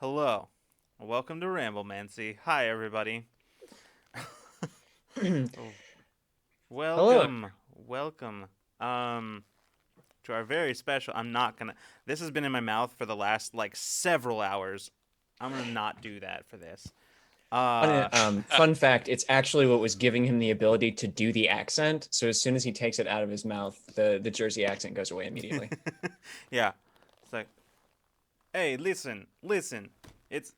Hello. Welcome to Ramblemancy. Hi, everybody. Oh, Hello. welcome. Um, to our very special. I'm not gonna. This has been in my mouth for the last several hours. I'm gonna not do that for this. Uh, Fun fact, it's actually what was giving him the ability to do the accent. So as soon as he takes it out of his mouth, the Jersey accent goes away immediately. yeah. It's like, hey, listen.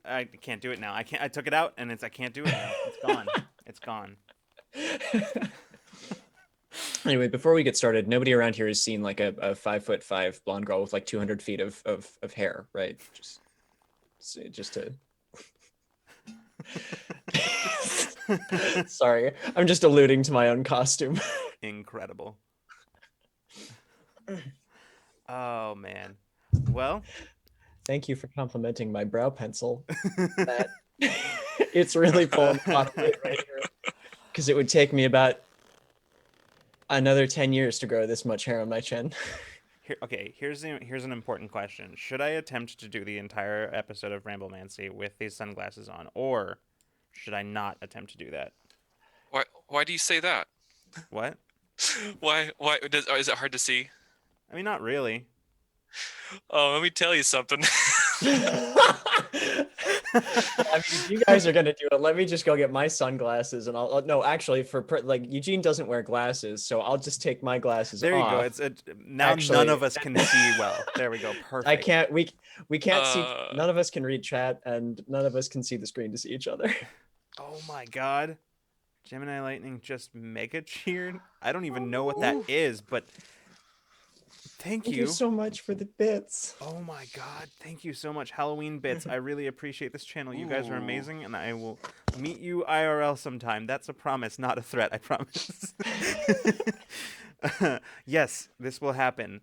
I can't do it now. I can't. I took it out, and I can't do it now. It's gone. It's gone. Anyway, before we get started, nobody around here has seen like a 5'5" blonde girl with like 200 feet of hair, right? Just to sorry, I'm just alluding to my own costume. Incredible. Oh man. Well, Thank you for complimenting my brow pencil. That it's really pulling a lot of weight right here because it would take me about another 10 years to grow this much hair on my chin. Okay. Here's an important question. Should I attempt to do the entire episode of Ramblemancy with these sunglasses on, or should I not attempt to do that? Why do you say that? What? Is it hard to see? I mean, not really. Oh, let me tell you something. I mean, if you guys are gonna do it, let me just go get my sunglasses and no, actually, like Eugene doesn't wear glasses, so I'll just take my glasses There you go. off. Now none Actually, of us can see well. There we go. I Perfect. can't. We can't see. uh, None of us can read chat, and none of us can see the screen to see each other. Oh my God. Gemini Lightning just mega cheered. I don't even know what that Ooh, is, but thank thank you you. so much for the bits. Oh my God. Thank you so much, Halloween Bits. I really appreciate this channel. You guys are ooh. amazing, and I will meet you IRL sometime. That's a promise, not a threat. I promise. Yes, this will happen.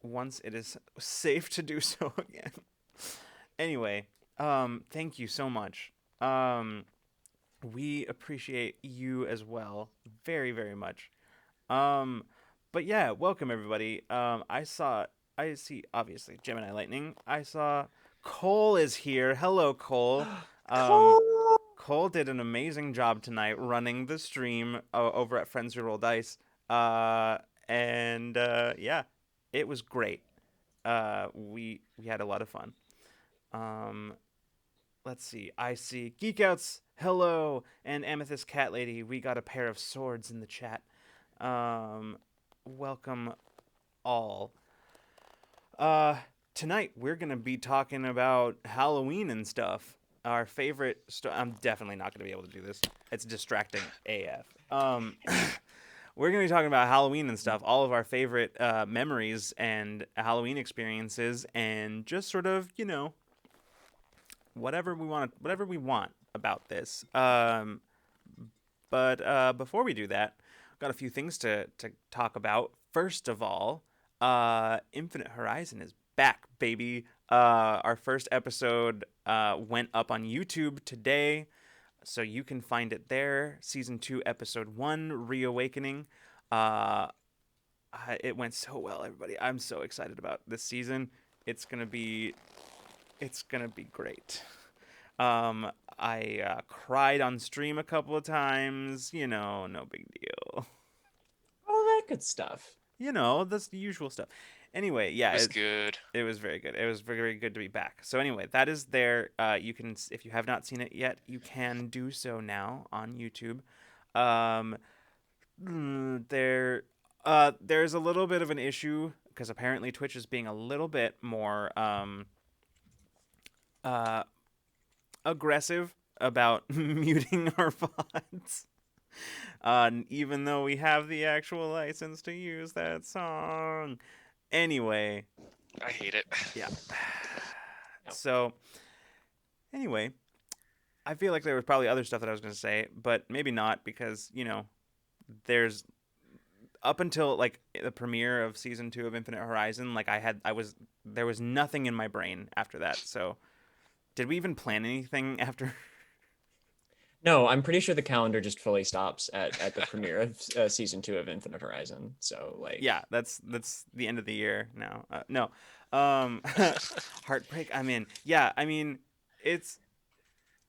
Once it is safe to do so again. Anyway, thank you so much. We appreciate you as well, very, very much. Um, but yeah, welcome everybody. I see, obviously, Gemini Lightning. I saw Cole is here. Hello, Cole. Um, Cole. Cole did an amazing job tonight running the stream over at Friends Who Roll Dice. And yeah, it was great. We had a lot of fun. Um, let's see. I see Geekouts. Hello, and Amethyst Cat Lady. We got a pair of swords in the chat. Um, welcome all. Uh, tonight we're gonna be talking about Halloween and stuff. Our favorite. I'm definitely not gonna be able to do this. It's distracting AF. We're gonna be talking about Halloween and stuff. All of our favorite memories and Halloween experiences, and just sort of whatever we want about this. But before we do that, I've got a few things to talk about. First of all, Infinite Horizon is back, baby. Our first episode went up on YouTube today, so you can find it there. Season 2, Episode 1, Reawakening. Uh, it went so well, everybody. I'm so excited about this season. It's gonna be, it's gonna be great. I cried on stream a couple of times. No big deal. All that good stuff. That's the usual stuff. Anyway, yeah, It was good. it was very good. It was very, very good to be back. So anyway, that is there. You can, if you have not seen it yet, you can do so now on YouTube. Um, there's a little bit of an issue because apparently Twitch is being a little bit more uh aggressive about muting our VODs. Even though we have the actual license to use that song. Anyway, I hate it. yeah. Yep. So, anyway, I feel like there was probably other stuff that I was going to say, but maybe not because, there's up until the premiere of season 2 of Infinite Horizon, there was nothing in my brain after that. So, did we even plan anything after? No, I'm pretty sure the calendar just fully stops at the premiere of season 2 of Infinite Horizon. So like, Yeah, that's the end of the year now. No, Heartbreak. I'm in. Yeah, I mean, it's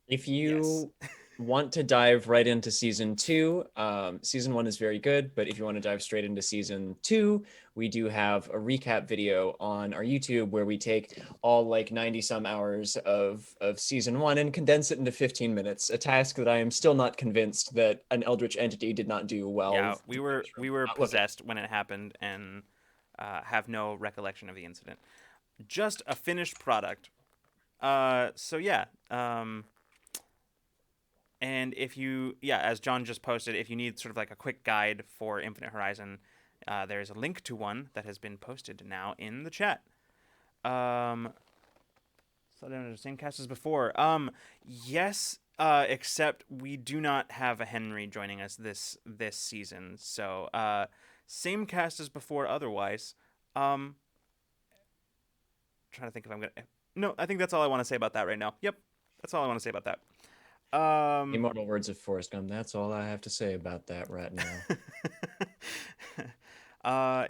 if yes. you want to dive right into season 2, season 1 is very good, but if you want to dive straight into season 2, we do have a recap video on our YouTube where we take all like 90 some hours of season 1 and condense it into 15 minutes, a task that I am still not convinced that an eldritch entity did not do Yeah, well. we were Not looking. possessed when it happened and have no recollection of the incident. Just a finished product. So yeah. And if you, yeah, as John just posted, if you need sort of like a quick guide for Infinite Horizon, there's a link to one that has been posted now in the chat. So I don't the same cast as before. Yes, except we do not have a Henry joining us this season. So same cast as before. Otherwise, trying to think if I'm gonna. No, I think that's all I want to say about that right now. Yep, that's all I want to say about that. Immortal words of Forrest Gump. That's all I have to say about that right now.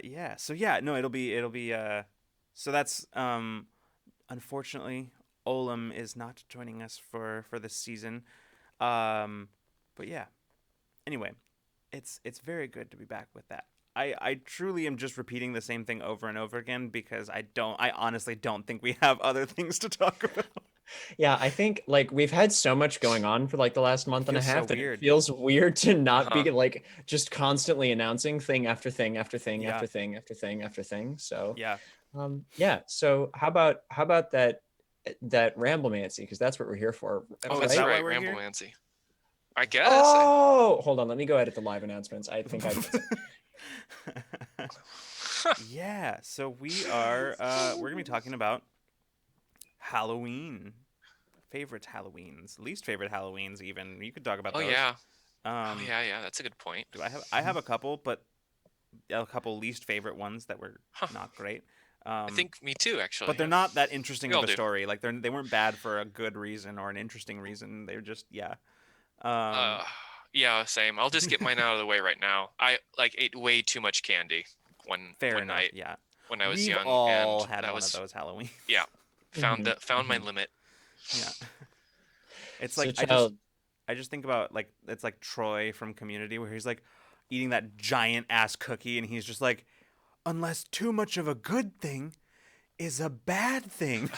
Yeah. So yeah, no, it'll be so that's unfortunately Olam is not joining us for this season. But yeah. Anyway, it's very good to be back with that. I truly am just repeating the same thing over and over again because I honestly don't think we have other things to talk about. Yeah, I think like we've had so much going on for like the last It month and a feels so half that it weird. feels weird to not Uh-huh. be like just constantly announcing thing after thing after thing Yeah. after thing after thing after thing. So, Yeah. yeah. So how about that Ramblemancy? Because that's what we're here for, Oh, Oh, is that's right? that why right, we're here? Ramblemancy. I guess. Oh, hold on. Let me go edit the live announcements. I think I missed Yeah, so we're gonna be talking about Halloween. Favorite Halloweens, least favorite Halloweens even. You could talk about Oh those. yeah. Oh Um yeah, yeah. That's a good point. do I have a couple, but a couple least favorite ones that were Huh. not great. I Um think me too, actually. but they're Yeah. not that interesting We of all a do. story. Like they weren't bad for a good reason or an interesting reason. They're just yeah. Um Uh, yeah, same. I'll just get mine out of the way right now. I like ate way too much candy one fair one enough, night yeah. when I was We've young, all and had that one of was those Halloween. yeah. it. Found my limit. Yeah. It's So, like child, I just think about like it's like Troy from Community where he's like eating that giant ass cookie and he's just like unless too much of a good thing is a bad thing.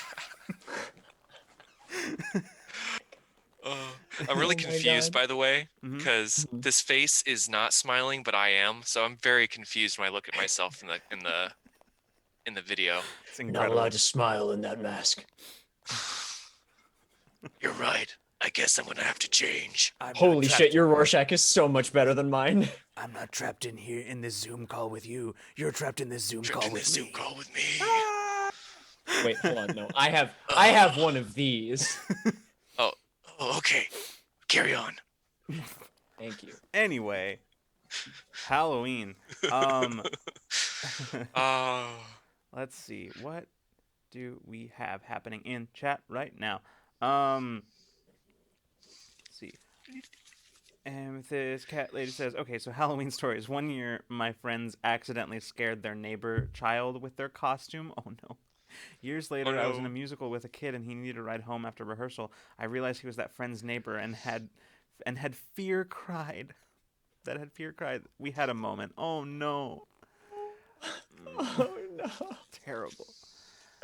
I'm really oh my confused, God. by the way, Hmm. because this face is not smiling, but I am. So I'm very confused when I look at myself in the video. It's You're not allowed incredible. to smile in that mask. You're right. I guess I'm gonna have to change. Holy shit, your Rorschach is so much better than mine. I'm not trapped in here in this Zoom call with you. You're trapped in this Zoom Trapped call in this with Zoom me. call with me. Wait, hold on. No, I have Uh, one of these. oh, okay. Carry on. Thank you. Anyway, Halloween. Um Oh, let's see. What do we have happening in chat right now? Um let's see. And this cat lady says, okay, so Halloween stories. One year, my friends accidentally scared their neighbor child with their costume. Oh no. Years oh later, I was in a no. musical with a kid and he needed a ride home after rehearsal. I realized he was that friend's neighbor and had fear cried. That had fear cried. We had a moment. Oh no. Oh no. Terrible.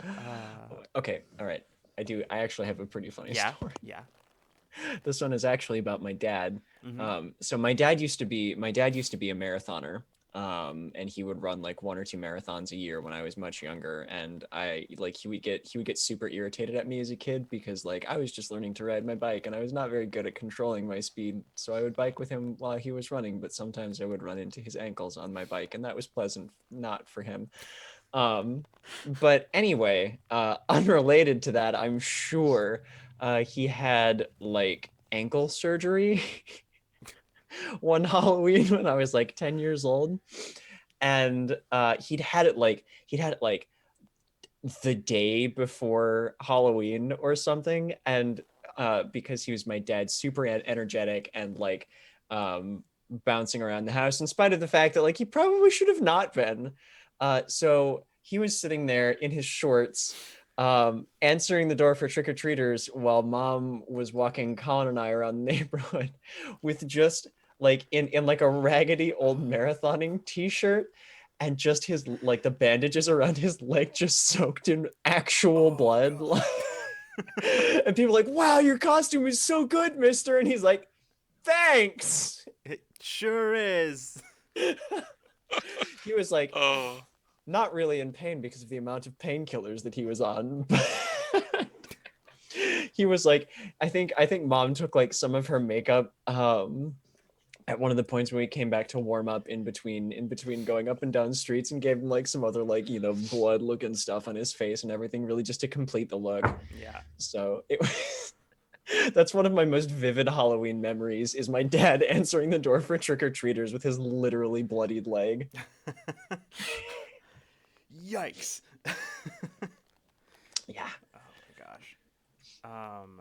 Uh Okay, all right. I actually have a pretty funny yeah. story. Yeah. This one is actually about my dad. Mhm. So my dad used to be a marathoner. And he would run like 1 or 2 marathons a year when I was much younger. And I like he would get super irritated at me as a kid because like I was just learning to ride my bike and I was not very good at controlling my speed. So I would bike with him while he was running, but sometimes I would run into his ankles on my bike, and that was pleasant not for him. Um, but anyway, unrelated to that, I'm sure he had like ankle surgery one Halloween when I was like 10 years old. And he'd had it like the day before Halloween or something. And because he was my dad, super energetic and like bouncing around the house in spite of the fact that like he probably should have not been. So he was sitting there in his shorts, answering the door for trick-or-treaters while mom was walking Colin and I around the neighborhood with just like in like a raggedy old marathoning t-shirt and just his like the bandages around his leg just soaked in actual blood. God. And people are like, wow, your costume is so good, mister. And he's like, thanks. It sure is. He was like, Oh, not really in pain because of the amount of painkillers that he was on. But he was like, I think mom took like some of her makeup at one of the points when we came back to warm up in between going up and down streets, and gave him like some other like, you know, blood looking stuff on his face and everything, really just to complete the look. Yeah. So it was that's one of my most vivid Halloween memories, is my dad answering the door for trick-or-treaters with his literally bloodied leg. Yikes. Yeah. Oh my gosh. Um,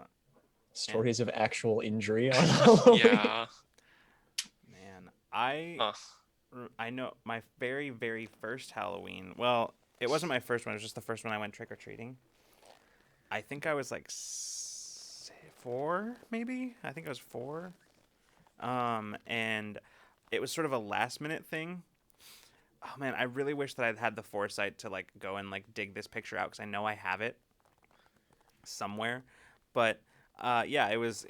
Stories of actual injury on Halloween. yeah. man, Huh. I know my very very first Halloween. Well, it wasn't my first one. It was just the first one I went trick or treating. I think I was like 4, maybe. I think I was 4. And it was sort of a last minute thing. Oh man, I really wish that I'd had the foresight to like go and like dig this picture out because I know I have it somewhere. But yeah, it was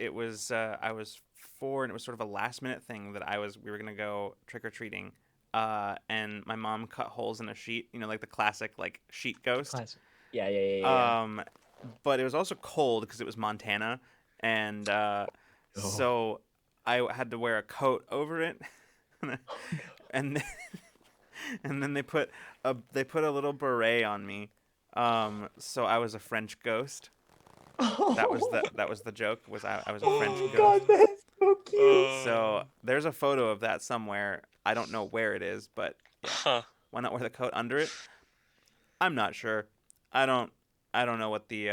I was 4 and it was sort of a last minute thing that we were gonna go trick or treating. And my mom cut holes in a sheet, you know, like the classic like sheet ghost. Classic. Yeah. Um, but it was also cold because it was Montana, and Oh. so I had to wear a coat over it, and then, and then they put a little beret on me, so I was a French ghost. That was the joke. I was a French Oh ghost. god, that's so cute. So there's a photo of that somewhere. I don't know where it is, but yeah, Huh. why not wear the coat under it? I'm not sure. I don't. I don't know what the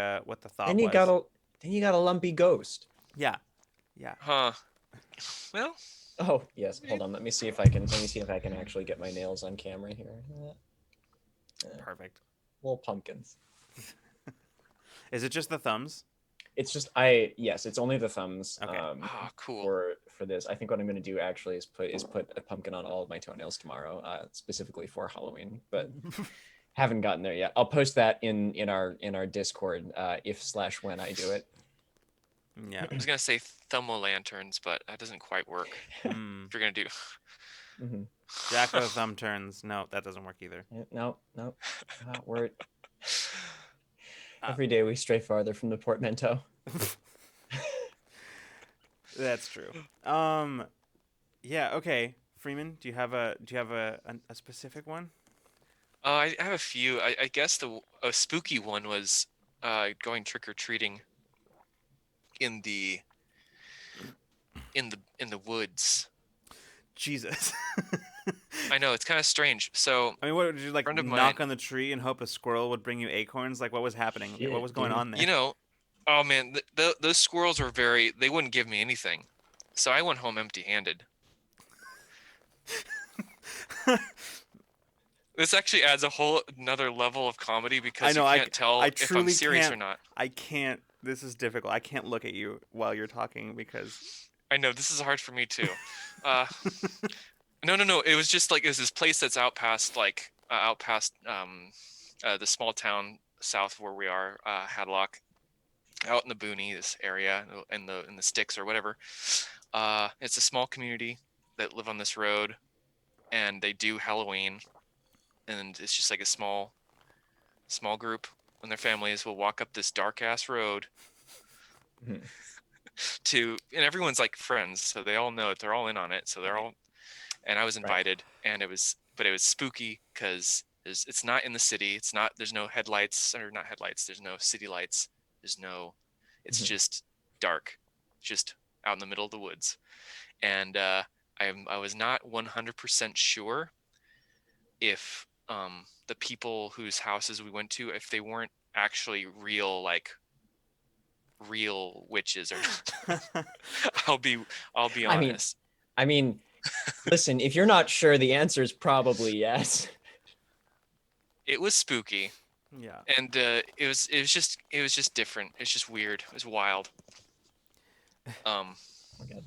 thought Then you got was. a then you got a lumpy ghost. Yeah, yeah. Huh. Well, Oh, yes. Hold on. Let me see if I can actually get my nails on camera here. Perfect. Little pumpkins. Is it just the thumbs? It's just yes, it's only the thumbs. Okay. oh, cool. For this. I think what I'm going to do actually is put a pumpkin on all of my toenails tomorrow, specifically for Halloween, but haven't gotten there yet. I'll post that in our Discord if/when I do it. Yeah. I was gonna say thermal lanterns, but that doesn't quite work. Hmm. If you're gonna do, Mm-hmm. Jack o' thumb turns. No, that doesn't work either. No. We're every day we stray farther from the portmanteau. That's true. Yeah. Okay. Freeman, do you have a specific one? I have a few. I guess a spooky one was going trick or treating in the woods. Jesus. I know it's kind of strange. So I mean, what did you like friend of knock mine, on the tree and hope a squirrel would bring you acorns? Like, what was happening? Shit, What was going dude. on there? you know, oh man, those squirrels were they wouldn't give me anything. So I went home empty-handed. This actually adds a whole another level of comedy because I know, you can't tell I if I'm truly serious or can't- not. I can't. This is difficult. I can't look at you while you're talking because. I know this is hard for me too. Uh, no. It was just like it was this place that's out past the small town south of where we are, Hadlock, out in the boonies this area in the sticks or whatever. It's a small community that live on this road, and they do Halloween, and it's just like a small group and their families will walk up this dark ass road Mhm. and everyone's like friends, so they all know it. They're all in on it, so they're all. And I was invited, and it was spooky because it's not in the city. It's not. There's no headlights or not headlights. There's no city lights. There's no. It's Mhm. just dark, just out in the middle of the woods, and I was not 100% sure if the people whose houses we went to, if they weren't actually real real witches or not. I'll be I mean, honest. I mean, listen, if you're not sure, the answer is probably yes. It was spooky, Yeah. and it was just different. It's just weird. It was wild. Okay.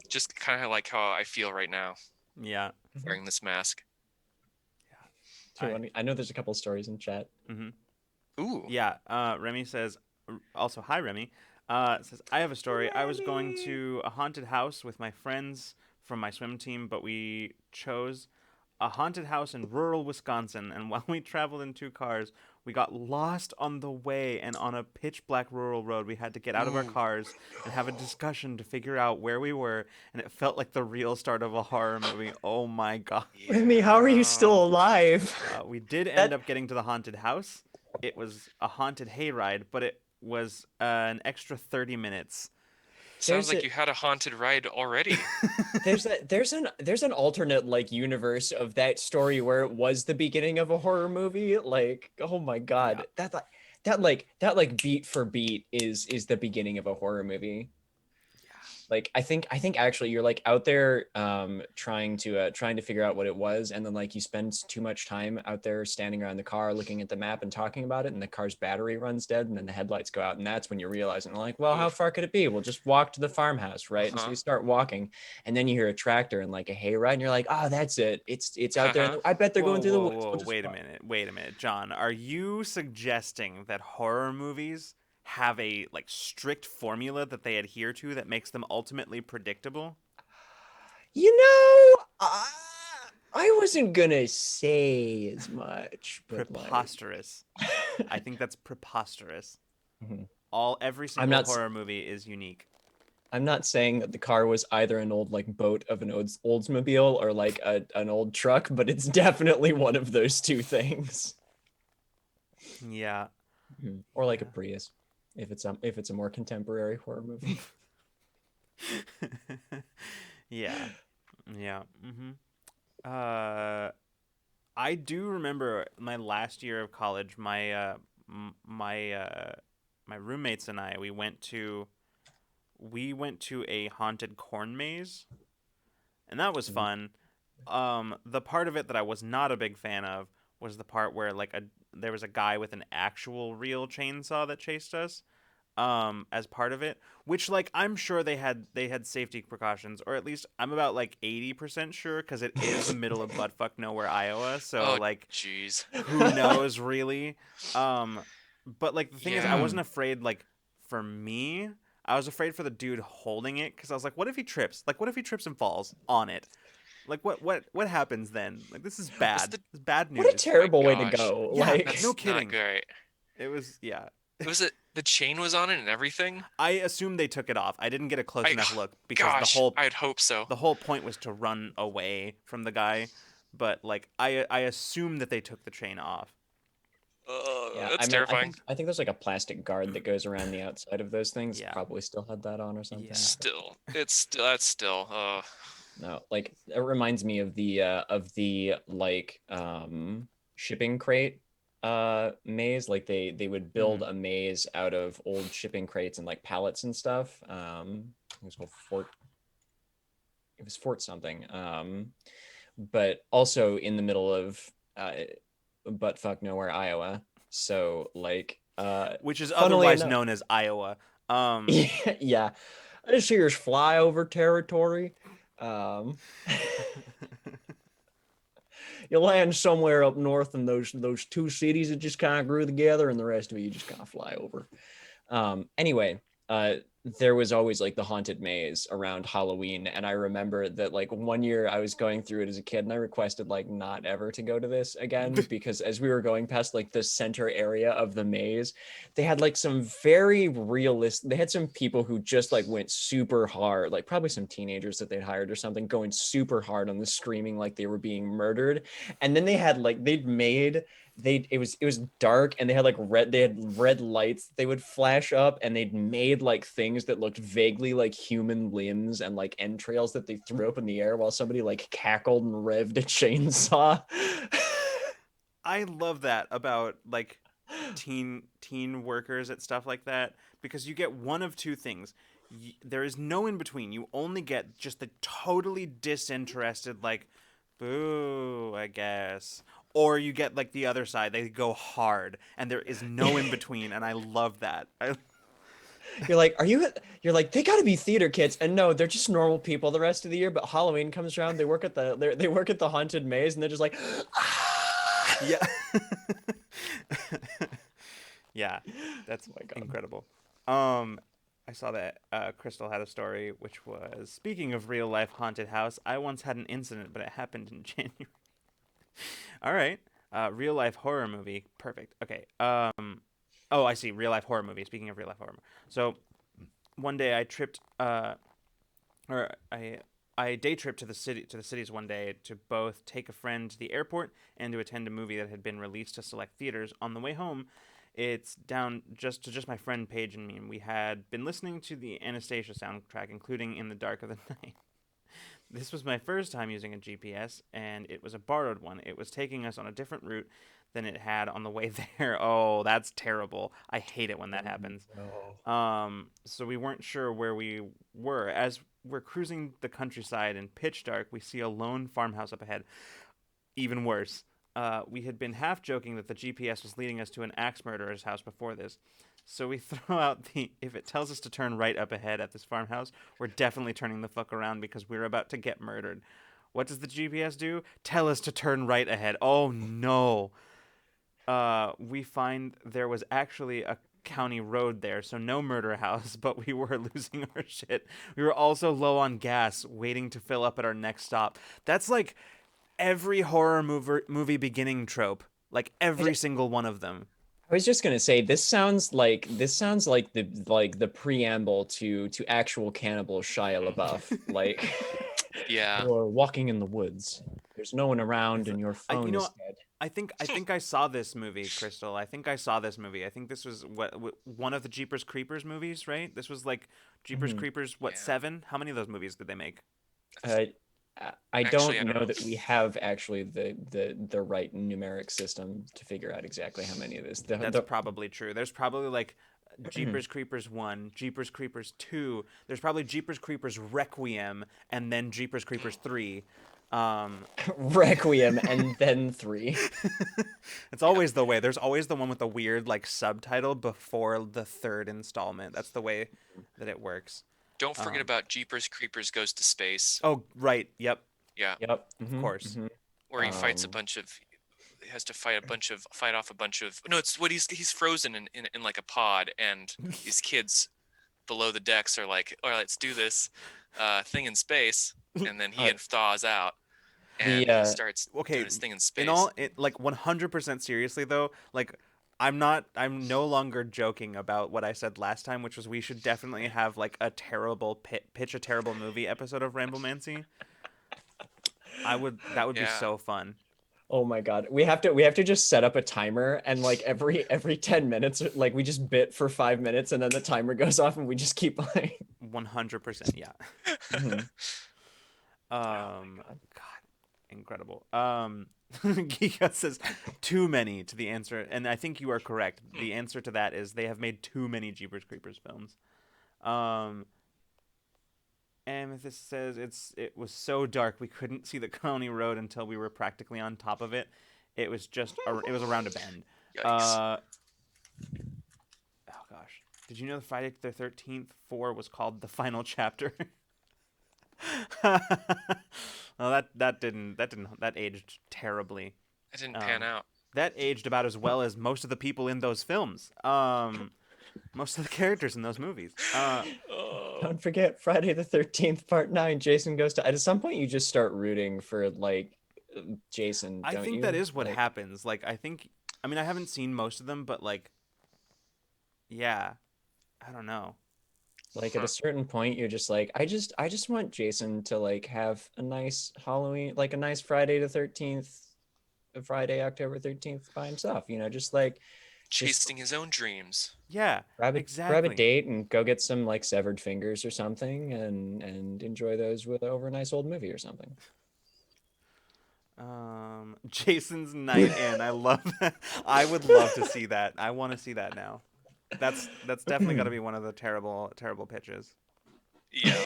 Just kind of like how I feel right now Yeah. wearing this mask. I know there's a couple stories in chat. Mm-hmm. Ooh. Yeah. Remy says, also, hi, Remy. Says, I have a story. I was going to a haunted house with my friends from my swim team, but we chose a haunted house in rural Wisconsin. And while we traveled in 2 cars, we got lost on the way. And on a pitch black rural road, we had to get out of our Ooh. cars and have a discussion to figure out where we were. And it felt like the real start of a horror movie. Oh my God. Remy, how are you still alive? We did end That- up getting to the haunted house. It was a haunted hayride, but it was an extra 30 minutes. Sounds There's like a- you had a haunted ride already. there's an alternate like universe of that story where it was the beginning of a horror movie. Like, oh my God, Yeah. that like beat for beat is the beginning of a horror movie. Like I think actually you're like out there trying to figure out what it was, and then like you spend too much time out there standing around the car looking at the map and talking about it, and the car's battery runs dead, and then the headlights go out, and that's when you realize, and like, well, how Oof. far could it be? We'll just walk to the farmhouse, right? And so Uh-huh. you start walking, and then you hear a tractor and like a hayride, and you're like, oh, that's it. It's out there. I bet they're going through the woods. We'll just Wait a walk. minute, John. Are you suggesting that horror movies have a like strict formula that they adhere to that makes them ultimately predictable? You know, I wasn't gonna say as much, but like, Preposterous. I think that's preposterous. Mhm. Every I'm single not. horror movie is unique. I'm not saying that the car was either an old like boat of an Oldsmobile or like an old truck, but it's definitely one of those two things. Yeah. Or like a Prius, if it's a more contemporary horror movie. Yeah. Yeah. I do remember my last year of college. My roommates and I we went to a haunted corn maze, and that was fun. The part of it that I was not a big fan of was the part where there was a guy with an actual real chainsaw that chased us. As part of it, which like I'm sure they had safety precautions, or at least I'm about like 80% sure, because it is the middle of buttfuck nowhere, Iowa. So Oh, like, jeez. who knows really? But like the thing is, I Yeah. wasn't afraid like for me. I was afraid for the dude holding it, because I was like, what if he trips? Like, what if he trips and falls on it? Like, what happens then? Like, this is bad. the- This is bad news. What a terrible way to gosh. go. Yeah, Like, That's no not kidding. great. It was, yeah. Was it the chain was on it and everything? I assumed they took it off. I didn't get a close enough look, because Gosh, I'd hope so. the whole point was to run away from the guy. But like, I assumed that they took the chain off. yeah, That's I mean, terrifying. I think there's like a plastic guard that goes around the outside of those things. Yeah. Probably still had that on or something. Yeah. That's still. No, like it reminds me of the like shipping crate maze. Like they would build a maze out of old shipping crates and like pallets and stuff. It was called Fort something. But also in the middle of buttfuck nowhere, Iowa. So like Which is funnily otherwise enough- known as Iowa. yeah. This here's flyover territory. You land somewhere up north, and those two cities that just kind of grew together, and the rest of it you just kind of fly over. Anyway, there was always like the haunted maze around Halloween, and I remember that like one year I was going through it as a kid, and I requested like not ever to go to this again, because as we were going past like the center area of the maze, they had like some very realistic. They had some people who just like went super hard, like probably some teenagers that they'd hired or something, going super hard on the screaming like they were being murdered, and then they had like it was dark, and they had red lights they would flash up, and they'd made like things that looked vaguely like human limbs and like entrails that they threw up in the air while somebody like cackled and revved a chainsaw. I love that about like teen workers at stuff like that, because you get one of two things. There is no in between. You only get just the totally disinterested, like, boo, I guess. Or you get like the other side. They go hard, and there is no in between, and I love that. You're like, you're like, they gotta be theater kids. And no, they're just normal people the rest of the year, but Halloween comes around, they work at they work at the haunted maze and they're just like, ah! Yeah. Yeah, that's Oh my God. incredible. I saw that Crystal had a story, which was, speaking of real life haunted house, I once had an incident, but it happened in January. All right. Real life horror movie. Perfect. Okay. Oh, I see. Real life horror movie. Speaking of real life horror. So one day I tripped or I day tripped to the cities one day to both take a friend to the airport and to attend a movie that had been released to select theaters. On the way home, it's down just my friend Paige and me, and we had been listening to the Anastasia soundtrack, including "In the Dark of the Night." This was my first time using a GPS, and it was a borrowed one. It was taking us on a different route than it had on the way there. Oh, that's terrible. I hate it when that happens. No. So we weren't sure where we were. As we're cruising the countryside in pitch dark, we see a lone farmhouse up ahead. Even worse. We had been half joking that the GPS was leading us to an axe murderer's house before this. So we throw out the, if it tells us to turn right up ahead at this farmhouse, we're definitely turning the fuck around because we're about to get murdered. What does the GPS do? Tell us to turn right ahead. Oh no. We find there was actually a county road there, so no murder house, but we were losing our shit. We were also low on gas, waiting to fill up at our next stop. That's like every horror movie beginning trope. Like every single one of them. I was just gonna say this sounds like the preamble to actual cannibal Shia LaBeouf. Like Yeah. you're walking in the woods. There's no one around and your I, you phone is know, dead. I think I saw this movie, Crystal. I think I saw this movie. I think this was one of the Jeepers Creepers movies, right? This was like Jeepers Mhm. Creepers, what, Yeah. 7? How many of those movies did they make? Uh, I Actually, don't I don't know know. that we have actually the right numeric system to figure out exactly how many of this. That's probably true. There's probably like Jeepers Creepers 1, Jeepers Creepers 2. There's probably Jeepers Creepers Requiem, and then Jeepers Creepers 3. Um, Requiem and then three. it's always the way. There's always the one with the weird like subtitle before the third installment. That's the way that it works. Don't forget Um, about Jeepers Creepers Goes to Space. oh, right. Yep. Yeah, Yep. Of course. where he fights a Um, bunch of, he has to fight off a bunch of. No, it's what he's frozen in like a pod, and these kids below the decks are like, all right, let's do this thing in space, and then he uh, thaws out, the and he starts doing Okay. his thing in In space. all, like 100% seriously though, like I'm no longer joking about what I said last time, which was we should definitely have like a terrible pitch a terrible movie episode of Ramblemancy. That would be Yeah, so fun. Oh my God. We have to just set up a timer and like every 10 minutes, like we just bit for 5 minutes and then the timer goes off and we just keep playing. 100%, yeah. Mhm. God, incredible. Giga says too many to the answer, and I think you are correct. The answer to that is they have made too many Jeepers Creepers films. Um, Amethyst says it was so dark we couldn't see the county road until we were practically on top of it. It was it was around a bend. yikes. Oh gosh, did you know the Friday the 13th 4 was called the final chapter? Well, that aged terribly. That didn't pan Um, out. that aged about as well as most of the people in those films. Most of the characters in those movies. Oh, Don't forget Friday the 13th, part 9. Jason goes to. At some point, you just start rooting for like Jason, I don't think you? that is what Like, happens. Like, I mean, I haven't seen most of them, but like, yeah, I don't know. like at a huh. certain point, you're just like, I just want Jason to like have a nice Halloween, like a nice Friday the 13th, Friday October 13th by himself. Just like, just Chasing his own dreams. Yeah, grab a exactly. date and go get some like severed fingers or something and enjoy those with over a nice old movie or something. Jason's Night In. I love that. I would love to see that. I want to see that now. That's definitely got to be one of the terrible pitches. Yeah.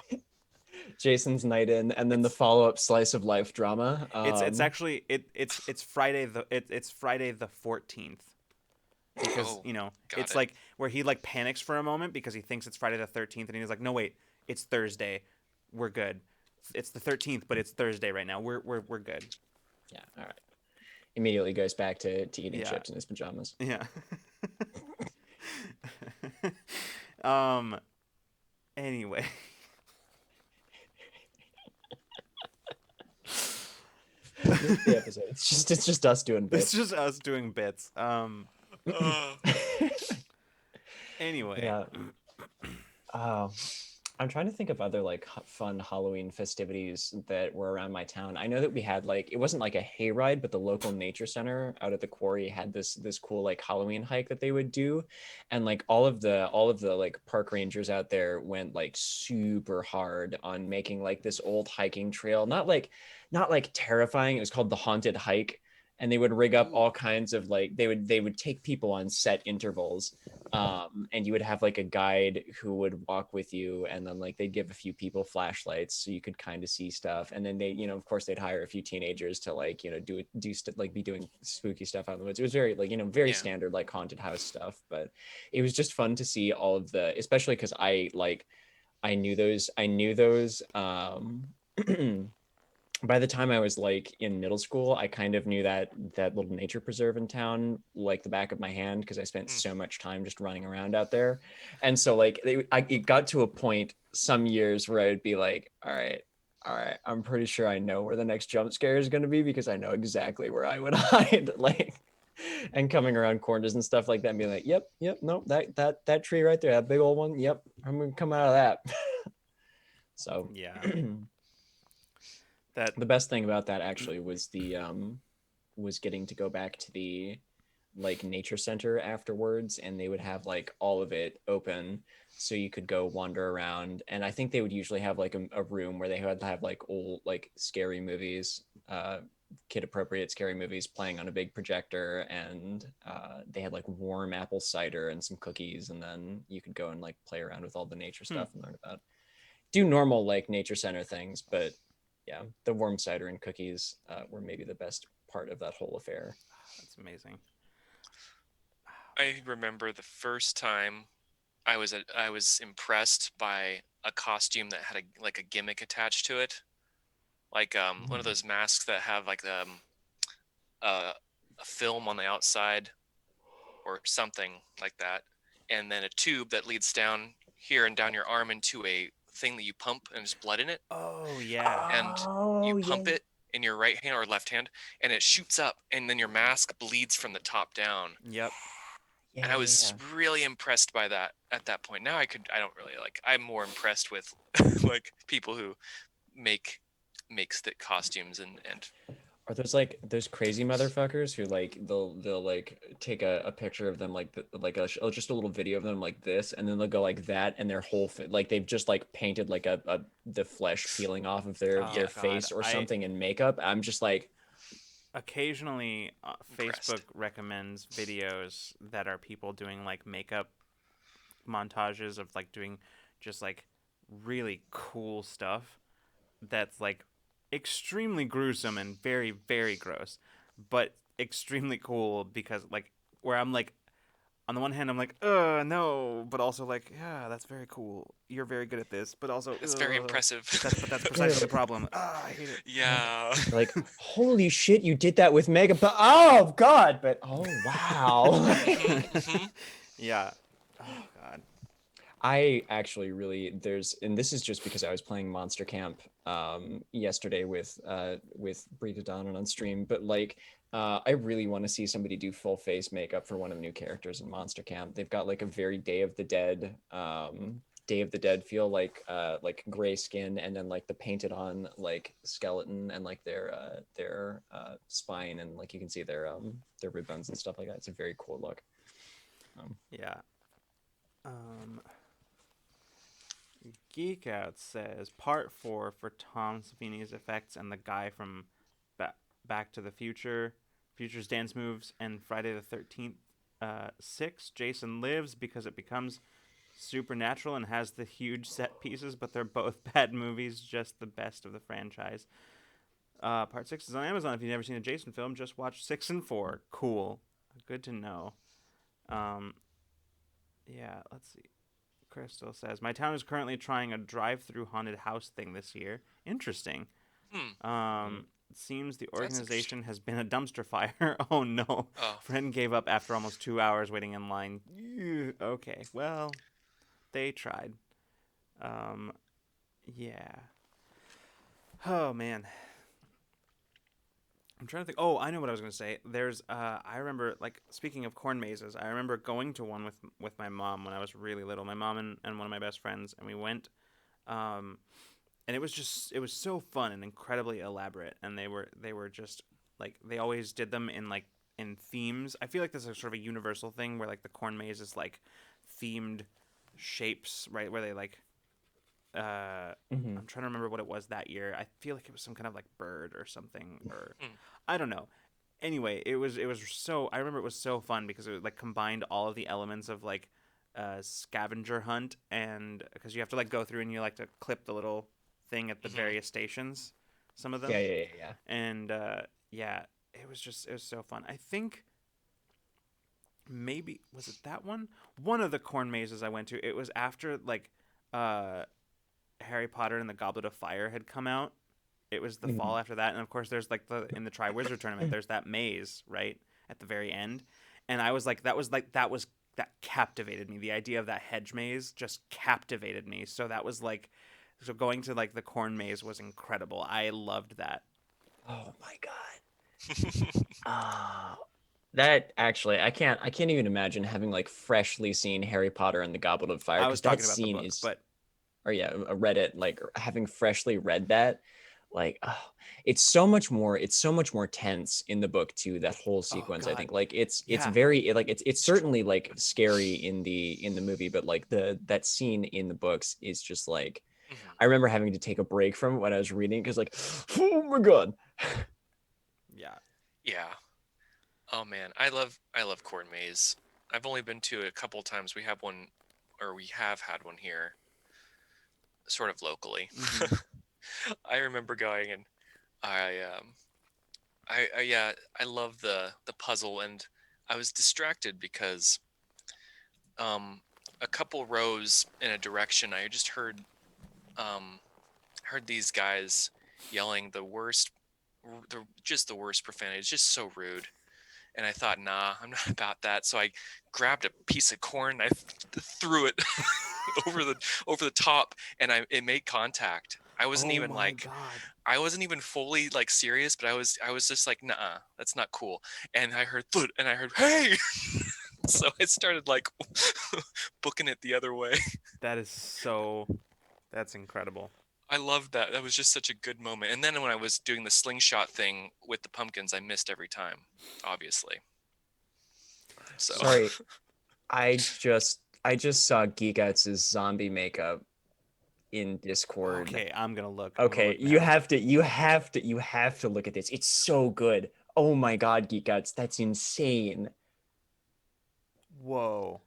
Jason's Night In, and then the It's follow-up slice of life drama. it's actually it's Friday the 14th, because Oh, got it's it. like where he like panics for a moment because he thinks it's Friday the 13th, and he's like, no wait, it's Thursday, we're good. It's the 13th, but it's Thursday right now. We're good. Yeah, all right. Immediately goes back to eating Yeah, chips in his pajamas. yeah. um. Anyway, This is the episode. It's just us doing it's bits. just us doing bits. Uh, Anyway, Yeah. Uh, I'm trying to think of other like fun Halloween festivities that were around my town. I know that we had like it wasn't like a hayride, but the local nature center out at the quarry had this cool like Halloween hike that they would do, and like all of the like park rangers out there went like super hard on making like this old hiking trail, not like terrifying. It was called the Haunted Hike, and they would rig up ooh. all kinds of like they would take people on set intervals, and you would have like a guide who would walk with you, and then like they'd give a few people flashlights so you could kind of see stuff, and then they, of course they'd hire a few teenagers to like like be doing spooky stuff out in the woods. It was very like very Yeah. standard like haunted house stuff, but it was just fun to see all of the, especially because I knew those by the time I was like in middle school, I kind of knew that little nature preserve in town like the back of my hand because I spent Mm. so much time just running around out there. And so like it got to a point some years where I would be like, all right, I'm pretty sure I know where the next jump scare is going to be because I know exactly where I would hide, like, and coming around corners and stuff like that, and be like, yep, no, that tree right there, that big old one, yep, I'm gonna come out of that. So yeah, that the best thing about that actually was getting to go back to the like nature center afterwards, and they would have like all of it open so you could go wander around, and I think they would usually have like a room where they had to have like old like scary movies, kid appropriate scary movies playing on a big projector, and they had like warm apple cider and some cookies, and then you could go and like play around with all the nature hmm, stuff and learn about do normal like nature center things, but yeah, the warm cider and cookies were maybe the best part of that whole affair. that's amazing. I remember the first time I was impressed by a costume that had a gimmick attached to it, like one of those masks that have like uh, a film on the outside or something like that, and then a tube that leads down here and down your arm into a thing that you pump and there's blood in it, Oh yeah, and Oh you yeah, pump it in your right hand or left hand, and it shoots up, and then your mask bleeds from the top down. yep. yeah, And I yeah, was yeah. really impressed by that at that point. Now I don't really like. I'm more impressed with like people who makes the costumes and Are those like those crazy motherfuckers who like they'll like take a picture of them like like just a little video of them like this, and then they'll go like that, and their whole like they've just like painted like a the flesh peeling off of their Oh yeah, god, face or I something in makeup. I'm just like, occasionally Facebook impressed. recommends videos that are people doing like makeup montages of like doing just like really cool stuff that's like extremely gruesome and very gross, but extremely cool because like where I'm like on the one hand I'm like no, but also like yeah, that's very cool. You're very good at this, but also It's very impressive. that's precisely the problem. I hate it. Yeah. like, holy shit, you did that with makeup, but oh god, but oh wow. Mhm. Mhm. Yeah. Oh god. I actually really there's and this is just because I was playing Monster Camp yesterday with Breathe Dawn on stream, but like I really want to see somebody do full face makeup for one of the new characters in Monster Camp. They've got like a very Day of the Dead feel, like gray skin, and then like the painted on like skeleton and like their spine, and like you can see their rib bones and stuff like that. It's a very cool look. Yeah. Um Geek Out says part 4 for Tom Savini's effects and the guy from Back to the Future, Future's Dance Moves, and Friday the 13th 6. Jason Lives because it becomes supernatural and has the huge set pieces, but they're both bad movies, just the best of the franchise. Part 6 is on Amazon. If you've never seen a Jason film, just watch 6 and 4. Cool. Good to know. Um, yeah, let's see. Crystal says, my town is currently trying a drive-through haunted house thing this year. Interesting. Hmm. It seems the That's interesting. organization has been a dumpster fire. Oh no. Oh, Friend gave up after almost 2 hours waiting in line. Okay, well, they tried. Um, yeah. Oh man. I'm trying to think. Oh, I know what I was gonna say. I remember, like, speaking of corn mazes, I remember going to one with my mom when I was really little. My mom and one of my best friends, and we went. Um, and it was so fun and incredibly elaborate. And they were just like they always did them in like in themes. I feel like this is sort of a universal thing where like the corn maze is like themed shapes, right? Where they like Hmm. I'm trying to remember what it was that year. I feel like it was some kind of like bird or something, or hmm. I don't know. Anyway, it was so I remember it was so fun because it like combined all of the elements of like scavenger hunt, and because you have to like go through and you like to clip the little thing at the Hmm. various stations, some of Yeah, them, yeah, yeah, yeah. and yeah, it was so fun. I think maybe was it that one of the corn mazes I went to. It was after like uh Harry Potter and the Goblet of Fire had come out. It was the fall Mhm. after that, and of course, there's like the in the Triwizard tournament, there's that maze right at the very end, and I was like that captivated me. The idea of that hedge maze just captivated me. So going to like the corn maze was incredible. I loved that. Oh my God. Ah, that actually, I can't even imagine having like freshly seen Harry Potter and the Goblet of Fire I because was that talking about the scene book, is, but or yeah, read it like having freshly read that, like, oh, it's so much more tense in the book too. That whole oh sequence, I god, think, like it's yeah. very like it's certainly like scary in the movie, but like that scene in the books is just like Hmm. I remember having to take a break from it when I was reading because like, oh my God. Yeah. Yeah. Oh man, I love corn maze. I've only been to it a couple times. We have one, or we have had one here, sort of locally. Mm-hmm. I remember going and I yeah, I love the puzzle, and I was distracted because um a couple rows in a direction I just um heard these guys yelling the worst, just the worst profanity. It's just so rude. And I thought, nah, I'm not about that. So I grabbed a piece of corn, I threw it over the top, and it made contact. Oh my god. I wasn't even fully like serious, but I was just like, nah, that's not cool. And I heard thud, and I heard, hey. So I started like booking it the other way. That is that's incredible. I loved that. That was just such a good moment. And then when I was doing the slingshot thing with the pumpkins, I missed every time, obviously. So Sorry, I just saw Geek Out's zombie makeup in Discord. Okay, I'm gonna look. I'm gonna Okay, look you now. have to you have to you have to look at this. It's so good. Oh my God, Geek Outs, that's insane. Whoa.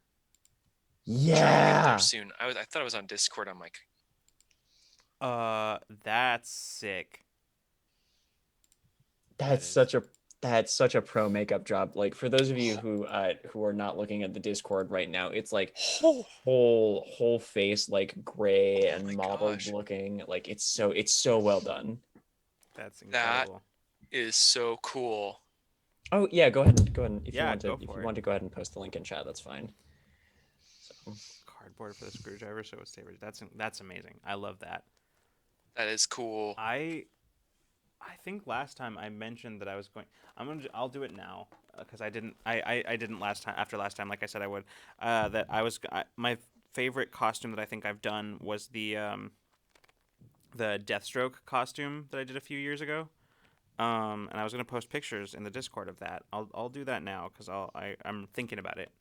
trying to get there Yeah. soon. I thought I was on Discord. I'm like, That's sick. That That's is. such a that's such a pro makeup job. Like for those of you who are not looking at the Discord right now, it's like oh, whole face like gray oh and my mottled gosh, looking. Like it's so well done. That's that incredible. is so cool. Oh yeah, go ahead if you Yeah, want to go if for you it. want to go ahead and post the link in chat, that's fine. So Cardboard for the screwdriver, so it's saber. That's amazing. I love that. That is cool. I I think last time I mentioned that I was going. I'll do it now because I didn't. I didn't last time. After last time, like I said, I would. That I was. My favorite costume that I think I've done was the Deathstroke costume that I did a few years ago. And I was gonna post pictures in the Discord of that. I'll do that now because I'm thinking about it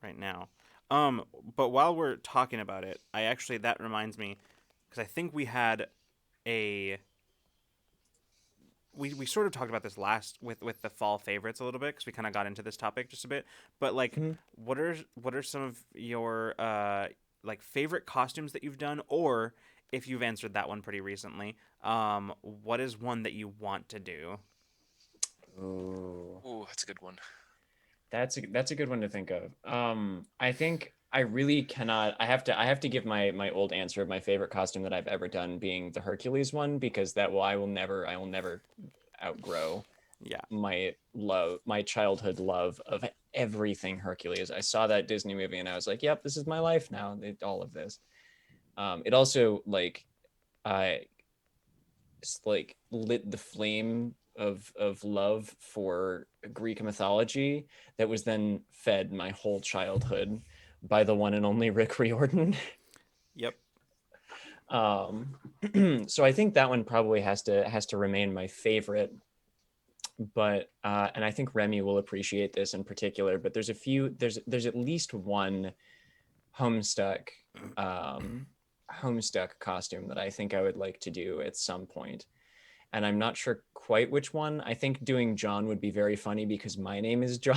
right now. But while we're talking about it, I actually that reminds me because I think we had a we sort of talked about this last with the fall favorites a little bit because we kind of got into this topic just a bit. But like, Mhm. what are some of your like favorite costumes that you've done, or if you've answered that one pretty recently, what is one that you want to do? Ooh. Ooh, that's a good one. That's a good one to think of. I think I really cannot. I have to give my old answer of my favorite costume that I've ever done being the Hercules one, because that will I will never outgrow Yeah, my childhood love of everything Hercules. I saw that Disney movie and I was like, yep, this is my life now. All of this. It also I like lit the flame of love for Greek mythology that was then fed my whole childhood by the one and only Rick Riordan. yep, um, so I think that one probably has to remain my favorite. But and I think Remy will appreciate this in particular. But there's at least one Homestuck um, Homestuck costume that I think I would like to do at some point, and I'm not sure quite which one. I think doing John would be very funny because my name is John.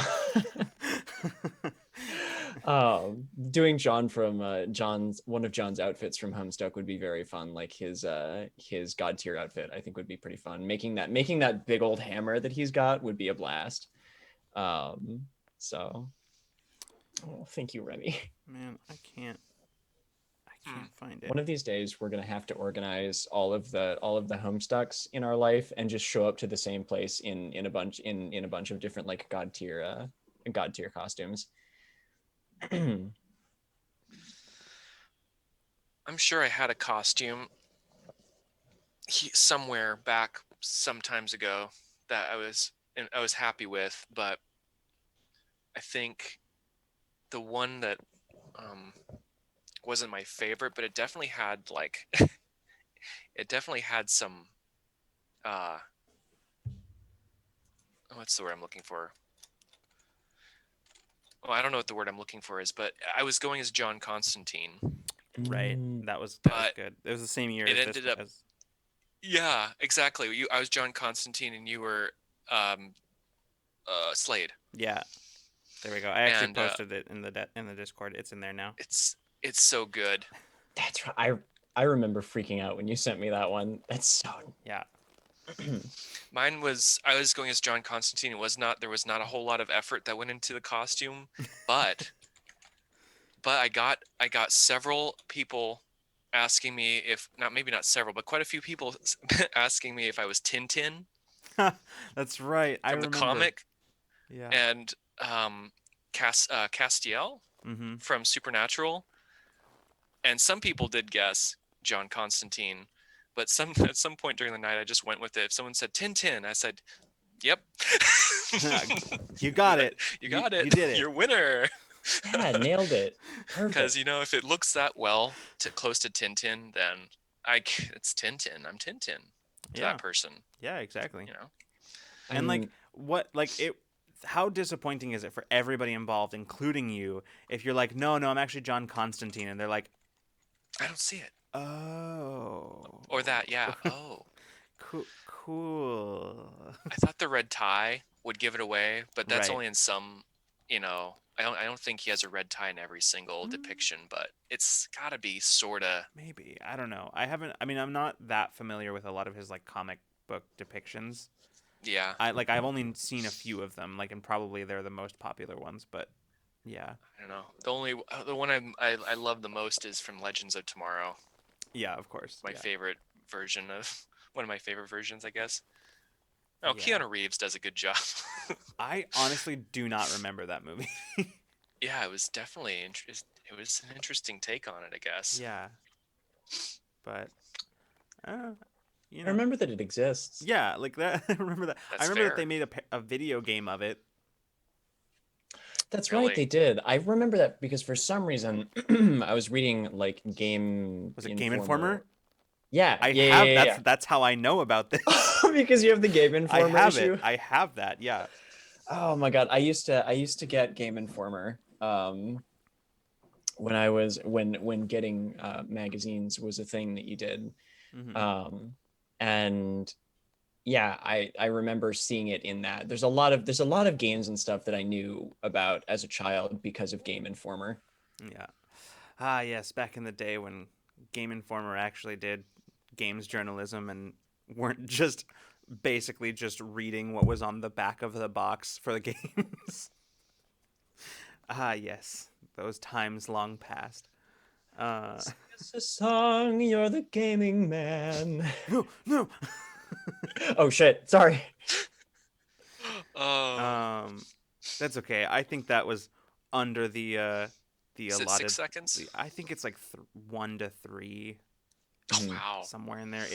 Doing John from John's one of John's outfits from Homestuck would be very fun. Like his God tier outfit, I think would be pretty fun. Making that big old hammer that he's got would be a blast. So, oh, thank you, Remy. man, I Hmm. can't find it. One of these days, we're gonna have to organize all of the Homestucks in our life and just show up to the same place in a bunch of different like God tier costumes. I'm sure I had a costume somewhere back some times ago that I was happy with, but I think the one that um, wasn't my favorite, but it definitely had like it definitely had some uh, what's the word I'm looking for? Well, I don't know what the word I'm looking for is, but I was going as John Constantine, Right, Mm, that was but good. It was the same year it as this ended up as yeah, exactly. I was John Constantine and you were um, Slade, yeah. There we go. I actually and posted it in the Discord. It's in there now. it's so good. that's right. I remember freaking out when you sent me that one. That's so. Yeah. Mine was I was going as John Constantine. It was not there was not a whole lot of effort that went into the costume, but I got several people asking me if not maybe not several, but quite a few people asking me if I was Tintin That's right. I from the remember. comic Yeah. and Castiel Mm-hmm. from Supernatural, and some people did guess John Constantine, but some at some point during the night I just went with it. If someone said Tintin, I said, "Yep, You got it. you You got you it. did it. You're winner." Yeah, nailed it. Because Perfect. if it looks that well to close to Tintin, then it's Tintin. I'm Tintin to Yeah. that person. Yeah, exactly. You know, I And like mean, what like it how disappointing is it for everybody involved, including you, if you're like, no, I'm actually John Constantine, and they're like, I don't see it oh, or that. Yeah. Oh, cool. I thought the red tie would give it away, but that's Right. only in some. I don't think he has a red tie in every single depiction, but it's gotta be sorta. Maybe. I don't know. I haven't. I mean, I'm not that familiar with a lot of his like comic book depictions. Yeah. I've only seen a few of them, like, and probably they're the most popular ones. But yeah, I don't know. The one I love the most is from Legends of Tomorrow. yeah, of course, My yeah, favorite version of one of my favorite versions, I guess. Oh, yeah. Keanu Reeves does a good job. I honestly do not remember that movie. Yeah, it was definitely it was an interesting take on it, I guess. Yeah, but uh, you I know, remember that it exists. yeah, like that. I remember that. I That's remember that they fair. made a video game of it. That's right, Really. they did. I remember that because for some reason I was reading like Game Was it Game Informer. Informer? Yeah, I yeah, have yeah, that's how I know about this. yeah. Because you have the Game I Informer have it. issue. I have that. Yeah. Oh my God, I used to get Game Informer when I was when getting magazines was a thing that you did. Hmm. Um, and yeah, I remember seeing it in that. There's a lot of games and stuff that I knew about as a child because of Game Informer. Yeah. Ah, yes, back in the day when Game Informer actually did games journalism and weren't just basically just reading what was on the back of the box for the games. Ah, yes, those times long past. Uh, Sing us a song, you're the gaming man. no, no. Oh shit, sorry. Oh, That's okay. I think that was under the is it 6 allotted. seconds? I think it's like 1 to 3, Oh, Mhm. wow. somewhere in there.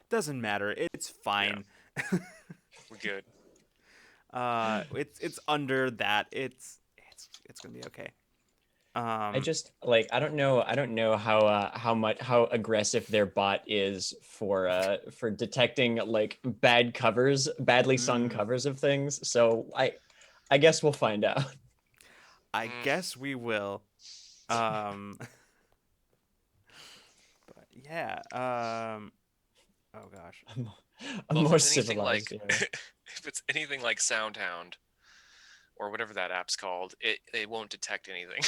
Doesn't matter. It's Yeah, fine. we're good. It's under that. It's gonna be okay. I Um, just like I don't know how aggressive their bot is for detecting like badly sung mm, covers of things. So I guess we'll find out. I Mm, guess we will. Um, but yeah. Oh gosh. A well, if more it's anything civilized like era. if it's anything like Soundhound or whatever that app's called, it won't detect anything.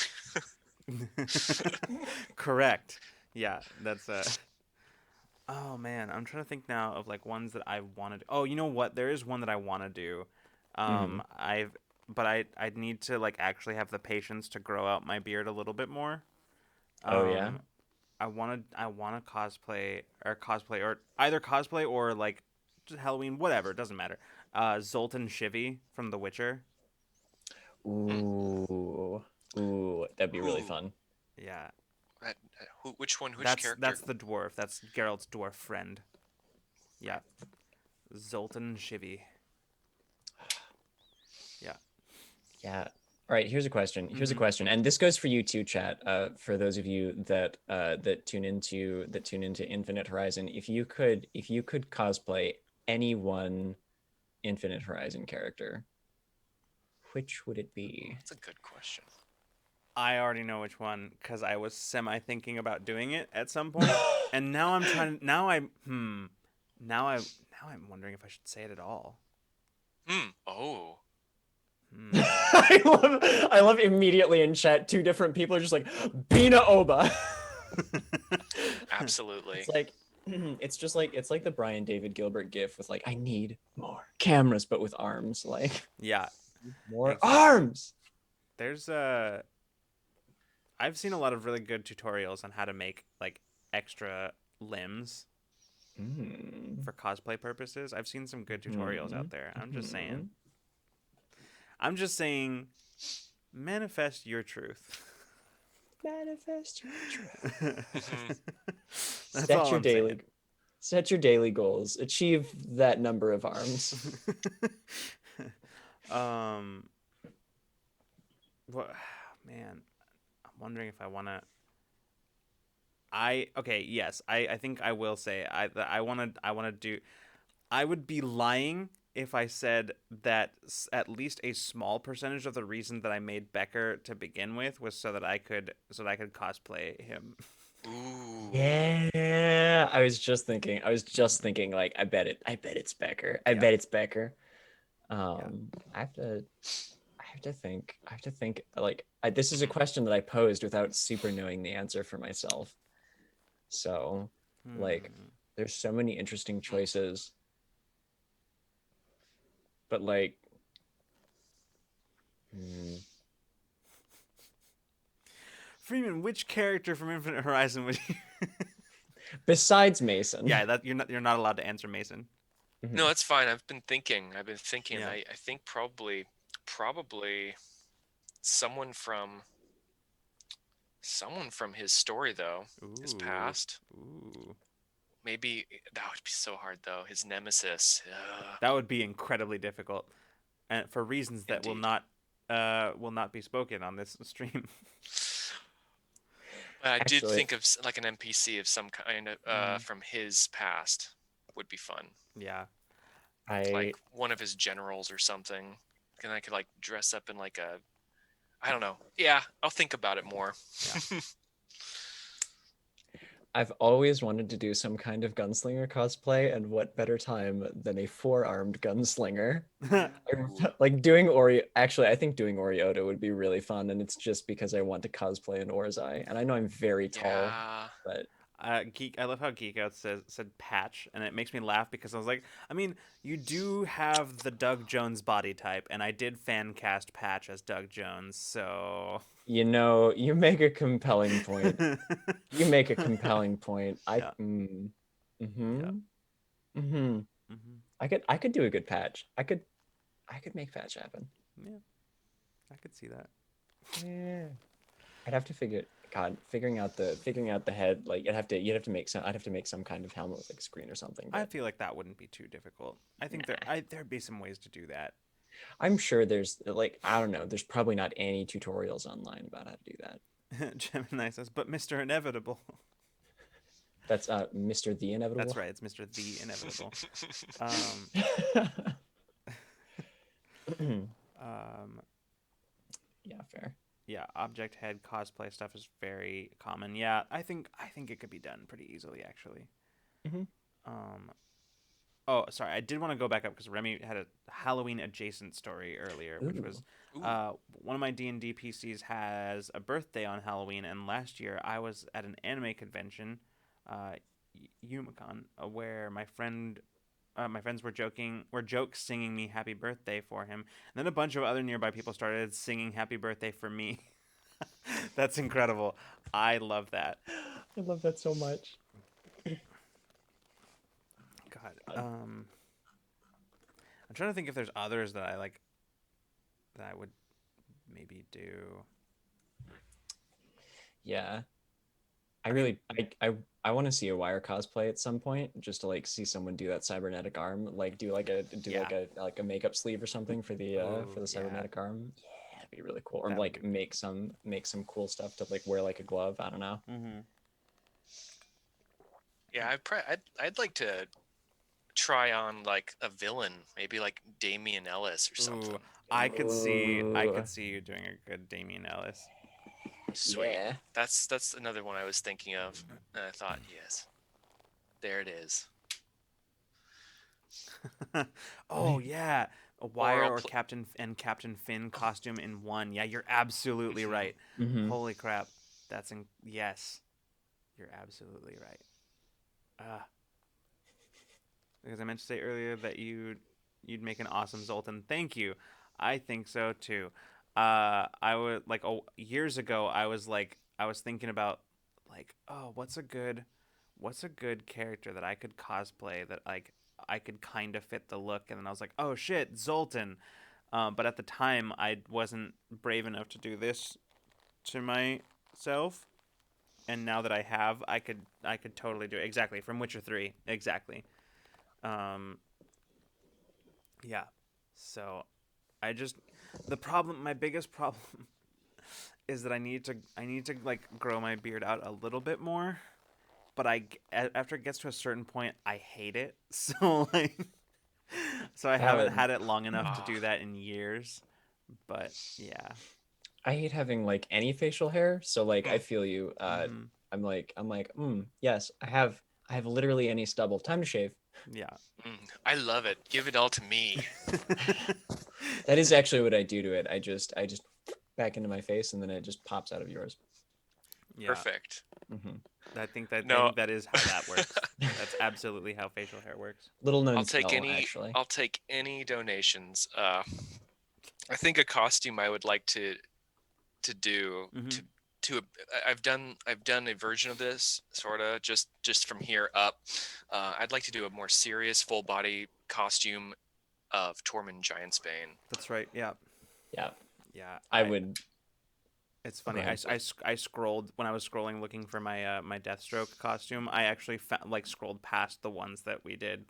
Correct. Yeah, that's Oh man, I'm trying to think now of like ones that I want to. Oh, you know what? There is one that I want to do. Mhm. I'd need to like actually have the patience to grow out my beard a little bit more. Oh yeah. Um, I want to cosplay or either cosplay or like just Halloween, whatever. It doesn't matter. Zoltan Shivy from The Witcher. Hmm. Ooh. Ooh, that'd be really Ooh, fun. Yeah, which one? Which that's character? the dwarf. That's Geralt's dwarf friend. Yeah, Zoltan Shivy. Yeah. Yeah. All right, here's a question. Here's a Mm-hmm. question. And this goes for you too, chat. For those of you that tune into Infinite Horizon, if you could cosplay any one Infinite Horizon character, which would it Oh, be? that's a good question. I already know which one because I was semi thinking about doing it at some point, and now I'm trying. Now I'm wondering if I should say it at all. Hmm. Oh, Hmm. I love immediately in chat, two different people are just like Bina Oba. It's absolutely. like it's like the Brian David Gilbert gif with like I need more cameras but with arms, like Yeah, more exactly. arms. There's I've seen a lot of really good tutorials on how to make like extra limbs Mm. for cosplay purposes. I've seen some good tutorials Hmm. out there. I'm just saying. Hmm. I'm just saying. Manifest your truth. Manifest your truth. Hmm. That's Set all your I'm saying. daily set your daily goals. Achieve that number of arms. um, what, man, I'm wondering if I want to. Okay, yes, I think I will say I want to do. I would be lying if I said that at least a small percentage of the reason that I made Becker to begin with was so that I could cosplay him. Ooh. Yeah, I was just thinking like I bet it's Becker. I Yeah, bet it's Becker. yeah. I have to think like this is a Mhm. question that I posed without super knowing the answer for myself. So, like, Hmm. there's so many interesting Hmm. choices, but like, hmm, Freeman, which character from Infinite Horizon would you? besides Mason. Yeah, that you're not allowed to answer Mason. No, Mhm. that's fine. I've been thinking. I've been thinking. Yeah. I think probably someone from his story though, his Ooh. past. Ooh. Maybe that would be so hard though. His nemesis. That would be incredibly difficult, and for reasons that will Indeed. not be spoken on this stream. But I did Actually, think of like an NPC of some kind of Mm, from his past would be fun. yeah. Like I one of his generals or something. And I could like dress up in like a I don't know. Yeah, I'll think about it more. Yeah. I've always wanted to do some kind of gunslinger cosplay, and what better time than a four-armed gunslinger? Ooh. Like doing Ori. Actually, I think doing Oriota would be really fun, and it's just because I want to cosplay an Orzai, and I know I'm very tall, Yeah. but I love how Geek Out said patch, and it makes me laugh because I was like, I mean, you do have the Doug Jones body type, and I did fan cast Patch as Doug Jones, so you know, you make a compelling point. You make a compelling point. yeah, yeah, Mm-hmm, mm-hmm. hmm I could do a good patch. I could make patch happen. yeah, I could see that. Yeah. I'd have to figuring out the head, like I'd have to make some kind of helmet with like a screen or something, I but feel like that wouldn't be too difficult. I think nah. there'd be some ways to do that. I'm sure there's like I don't know, there's probably not any tutorials online about how to do that. Gemini says, but Mr. Inevitable. That's Mr. The That's Inevitable. right, it's Mr. The Inevitable. Um, um, Yeah, fair. yeah, object head cosplay stuff is very common. Yeah, I think it could be done pretty easily actually. Hmm. Um, oh, sorry, I did want to go back up because Remy had a Halloween adjacent story earlier, which was Ooh. Ooh. one of my D&D PCs has a birthday on Halloween, and last year I was at an anime convention, uh, Yumicon, where my friends were joke singing me happy birthday for him, and then a bunch of other nearby people started singing happy birthday for me. That's incredible. I love that. I love that so much. God. God. I'm trying to think if there's others that I like that I would maybe do. Yeah. I I mean, really I want to see a wire cosplay at some point just to like see someone do that cybernetic arm, like do yeah. like a makeup sleeve or something for Oh, the yeah. cybernetic arm. Yeah, it'd be really cool. Or That would be like cool. make some cool stuff to like wear like a glove. I don't know. Mm-hmm. Yeah, I'd like to try on like a villain, maybe like Damian Ellis or Ooh, something. I Ooh, could see you doing a good Damien Ellis. Sweet. yeah. That's another one I was thinking of. And I thought, yes, there it is. Oh yeah, a Or Wire I'll or put. Captain Finn costume in one. Yeah, you're absolutely right. Mm-hmm. Holy crap, yes, you're absolutely right. Uh, because I meant to say earlier that you'd make an awesome Zoltan. Thank you. I think so too. I would like years ago. I was thinking about like, oh, what's a good character that I could cosplay that like I could kind of fit the look, and then I was like, oh shit, Zoltan. But at the time, I wasn't brave enough to do this to myself, and now that I have, I could totally do it. Exactly from Witcher 3. Exactly. Um, yeah. So I just my biggest problem is that I need to like grow my beard out a little bit more. But after it gets to a certain point, I hate it. So like, so I haven't Valid. had it long enough to Ah, do that in years. But yeah. I hate having like any facial hair, so like I mm, feel you. Mm-hmm. Yes, I have literally any stubble. Time to shave. Yeah. I love it. Give it all to me. That is actually what I do to it. I just back into my face and then it just pops out of yours. Yeah. Perfect. Hmm. I No, think that is how that works. That's absolutely how facial hair works. Little known I'll take spell, any. actually. I'll take any donations. I think a costume I would like to do Mm-hmm. to I've done a version of this sort of just from here up. I'd like to do a more serious full body costume of Tormund Giantsbane. That's right. Yeah. Yeah, Yeah. I would. It's Oh, go funny. ahead. I scrolled when I was scrolling looking for my Deathstroke costume. I actually scrolled past the ones that we did.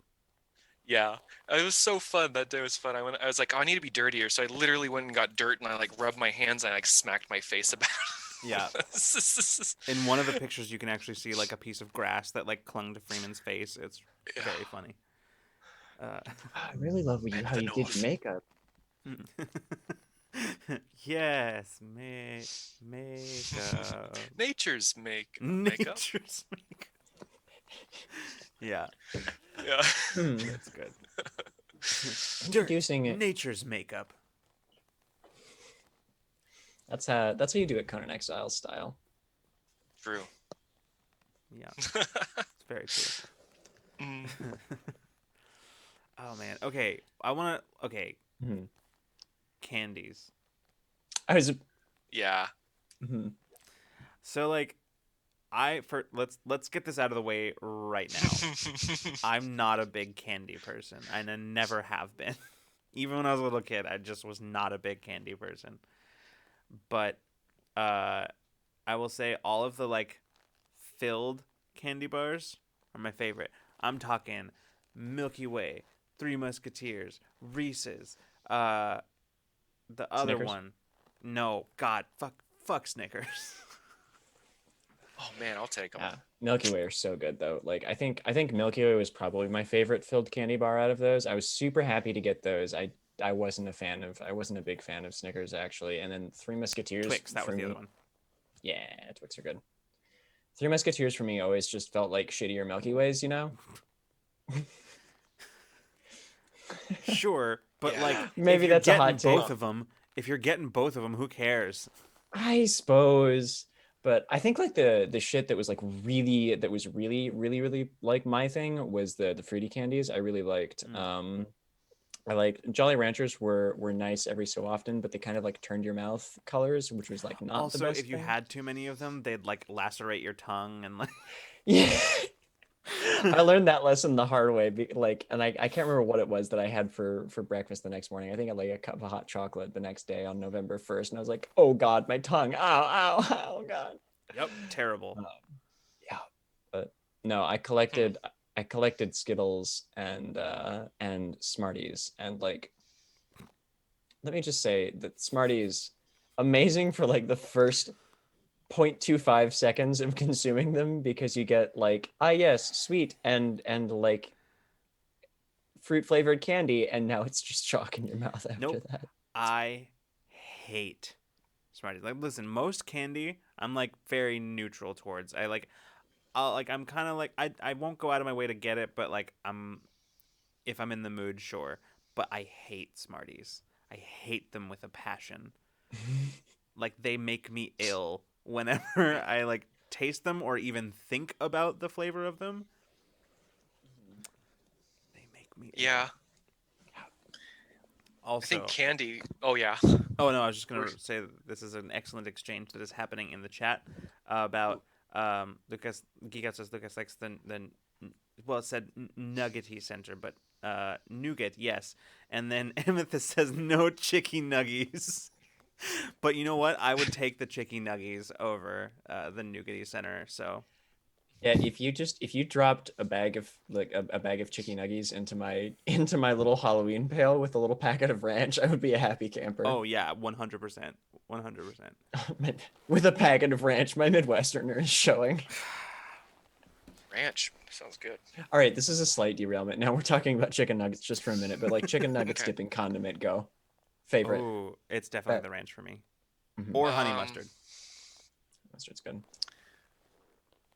Yeah, it was so fun. That day was fun. I was like, oh, I need to be dirtier, so I literally went and got dirt and I like rubbed my hands and I like smacked my face about Yeah. it. In one of the pictures, you can actually see like a piece of grass that like clung to Freeman's face. It's Yeah. very funny. Uh, I really love how And the you did your North. makeup. yes, makeup. Nature's makeup. Nature's makeup. Yeah, Yeah. it's good. Dirt, Introducing it. nature's makeup. That's how you do it, Conan Exile style. True. Yeah, it's very true. Mm, Oh man. Okay, I want to. Okay, Mhm. candies. I was. yeah. Mhm. So like, let's get this out of the way right now. I'm not a big candy person, and I never have been. Even when I was a little kid, I just was not a big candy person. But uh, I will say all of the like filled candy bars are my favorite. I'm talking Milky Way, Three Musketeers, Reese's, uh, the other Snickers. one. No, God, fuck Snickers. Oh man, I'll take them. Yeah, Milky Way are so good though. Like I think Milky Way was probably my favorite filled candy bar out of those. I was super happy to get those. I wasn't a big fan of Snickers actually. And then Three Musketeers Twix, that for was the other me, one. yeah, Twix are good. Three Musketeers for me always just felt like shittier Milky Ways, you know? Sure, but Yeah. like if Maybe you're that's a getting hot take. both of them, who cares? I suppose, but I think like the shit that was like really like my thing was the fruity candies. I really liked. Mm. I liked Jolly Ranchers were nice every so often, but they kind of like turned your mouth colors, which was like not the Also, if best you thing. had too many of them, they'd like lacerate your tongue and like. Yeah. I learned that lesson the hard way. Like, and I can't remember what it was that I had for breakfast the next morning. I think I had like a cup of hot chocolate the next day on November 1st, and I was like, oh God, my tongue. Ow, ow, ow, God. Yep, terrible. Um, yeah, but no, Hmm. I collected Skittles and Smarties, and like let me just say that Smarties amazing for like the first 0.25 seconds of consuming them because you get like yes, sweet and like fruit flavored candy, and now it's just chalk in your mouth after Nope. that. I hate Smarties. Like, listen, most candy, I'm like very neutral towards. I'm kind of like I won't go out of my way to get it, but like if I'm in the mood, sure. But I hate Smarties. I hate them with a passion. Like they make me ill whenever I like taste them or even think about the flavor of them. They make me ill. Yeah. I think Also, candy. Oh yeah. oh no, I was just We're- gonna say that this is an excellent exchange that is happening in the chat about Lucas. Giga says Lucas likes the well, it said Nuggety Center, but nougat, yes. And then Amethyst says no chicky nuggies. But you know what? I would take the chicky nuggies over the Nougaty Center. So Yeah, if you dropped a bag of like a bag of chicken nuggies into my little Halloween pail with a little packet of ranch, I would be a happy camper. oh yeah, 100%, 100%. With a packet of ranch, my Midwesterner is showing. ranch sounds good. All right, this is a slight derailment. Now we're talking about chicken nuggets just for a minute, but like chicken nuggets Okay. dipping condiment, go. Favorite. Oh, it's definitely That the ranch for me, mhm. or honey Um, mustard. Mustard's good.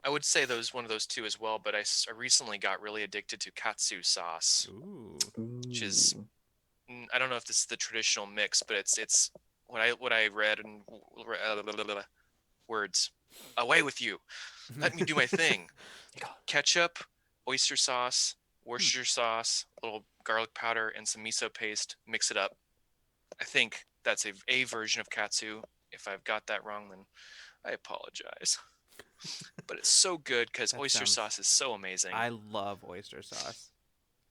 I would say those one of those two as well, but I recently got really addicted to katsu sauce, Ooh, which is Ooh. I don't know if this is the traditional mix, but it's what I read in words. Away with you. Let me do my thing. Ketchup, oyster sauce, Worcestershire sauce, a little garlic powder, and some miso paste. Mix it up. I think that's a version of katsu. If I've got that wrong, then I apologize. But it's so good because that oyster sounds. sauce is so amazing. I love oyster sauce.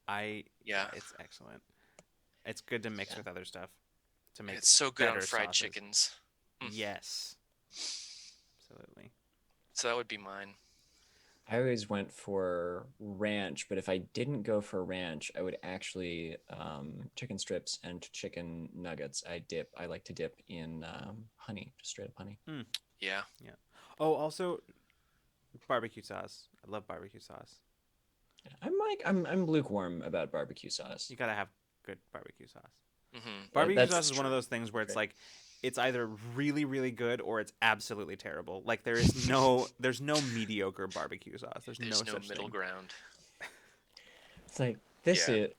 Yeah, Yeah, it's excellent. It's good to mix Yeah. with other stuff to and make it's so good on better fried sauces. chickens. Mm. Yes, absolutely. So that would be mine. I always went for ranch, but if I didn't go for ranch, I would actually chicken strips and chicken nuggets. I like to dip in honey, just straight up honey. Mm, Yeah. yeah. Oh, also barbecue sauce. I love barbecue sauce. I'm lukewarm about barbecue sauce. You gotta have good barbecue sauce. Mm-hmm. Barbecue sauce That's is one of true. those things where it's great. like it's either really really good or it's absolutely terrible. Like there's no mediocre barbecue sauce. There's There's no no such middle thing. ground. It's like this Yeah. is.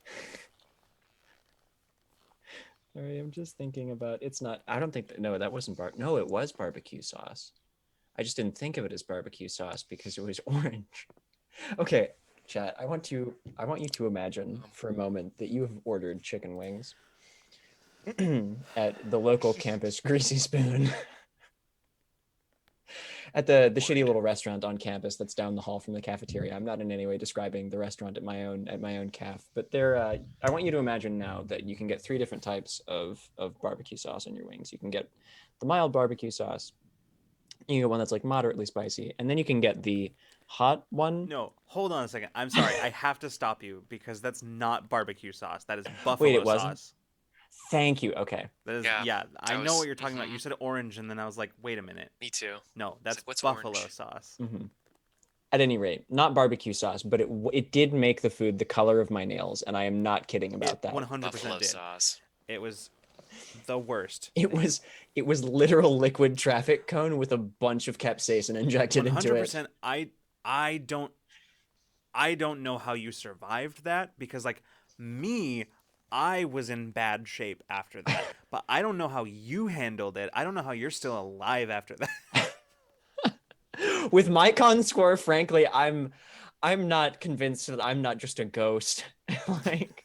Sorry, I'm just thinking about. It's not. I don't think that. No, that wasn't No, it was barbecue sauce. I just didn't think of it as barbecue sauce because it was orange. Okay, chat. I want you to imagine for a moment that you have ordered chicken wings at the local campus Greasy Spoon at the shitty little restaurant on campus that's down the hall from the cafeteria. I'm not in any way describing the restaurant at my own caf, but there. I want you to imagine now that you can get 3 different types of barbecue sauce on your wings. You can get the mild barbecue sauce. You can get one that's like moderately spicy, and then you can get the hot one. No, hold on a second. I'm sorry. I have to stop you because that's not barbecue sauce. That is Wait, buffalo it wasn't. sauce. Thank you. Okay. That is Yeah. yeah. I I know what was. you're talking about. You said orange, and then I was like, wait a minute. Me too. No, It's that's like, what's buffalo orange? sauce. Mm-hmm. At any rate, not barbecue sauce, but it did make the food the color of my nails, and I am not kidding about It that. 100% Buffalo did. sauce. It was the worst. It was literal liquid traffic cone with a bunch of capsaicin injected into it. 100%. I don't I don't know how you survived that because like me, I was in bad shape after that. But I don't know how you handled it. I don't know how you're still alive after that. With my con score, frankly, I'm not convinced that I'm not just a ghost. Like,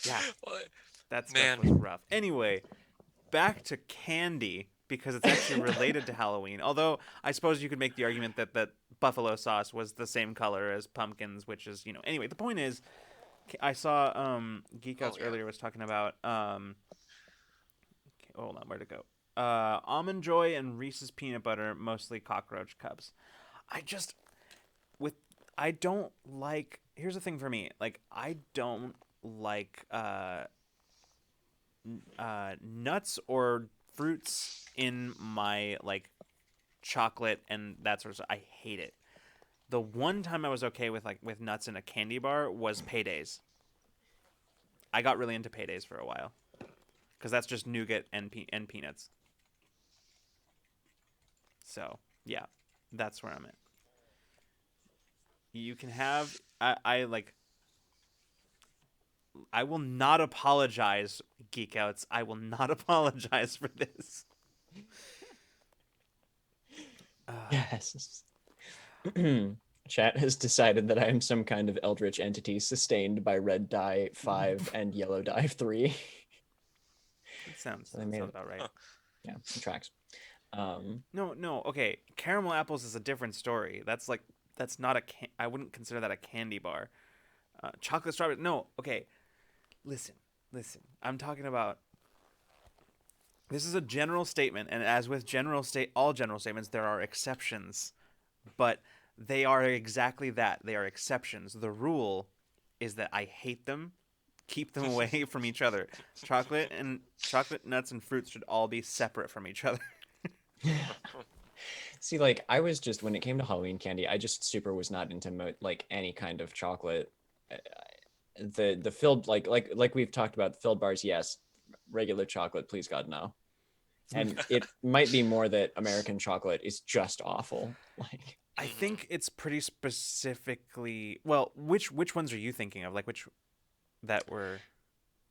Yeah, What? that stuff Man. was rough. Anyway, back to candy because it's actually related to Halloween. Although I suppose you could make the argument that buffalo sauce was the same color as pumpkins, which is, anyway, the point is I saw Geek Outs yeah. earlier was talking about okay, hold on, where'd it go? Almond Joy and Reese's peanut butter, mostly cockroach cups. I just with I don't like. Here's the thing for me. Like I don't like nuts or fruits in my like chocolate and that sort of stuff. I hate it. The one time I was okay with nuts in a candy bar was Paydays. I got really into Paydays for a while because that's just nougat and peanuts. So yeah, that's where I'm at. You can have I like. I will not apologize, Geek Outs. I will not apologize for this. yes. Chat has decided that I am some kind of eldritch entity sustained by red dye 5 and yellow dye 3. That sounds So I made it. about right. Yeah, it tracks. No. Okay, caramel apples is a different story. That's not I wouldn't consider that a candy bar. Chocolate strawberry. No. Okay. Listen. I'm talking about. This is a general statement, and as with all general statements, there are exceptions, but they are exactly that. They are exceptions. The rule is that I hate them. Keep them away from each other. Chocolate, nuts, and fruits should all be separate from each other. See, like I was just when it came to Halloween candy, I just super was not into like any kind of chocolate. Uh, the filled like we've talked about filled bars, yes. Regular chocolate, please God, no. And it might be more that American chocolate is just awful. Like I think it's pretty specifically. Well, which ones are you thinking of? Like which that were.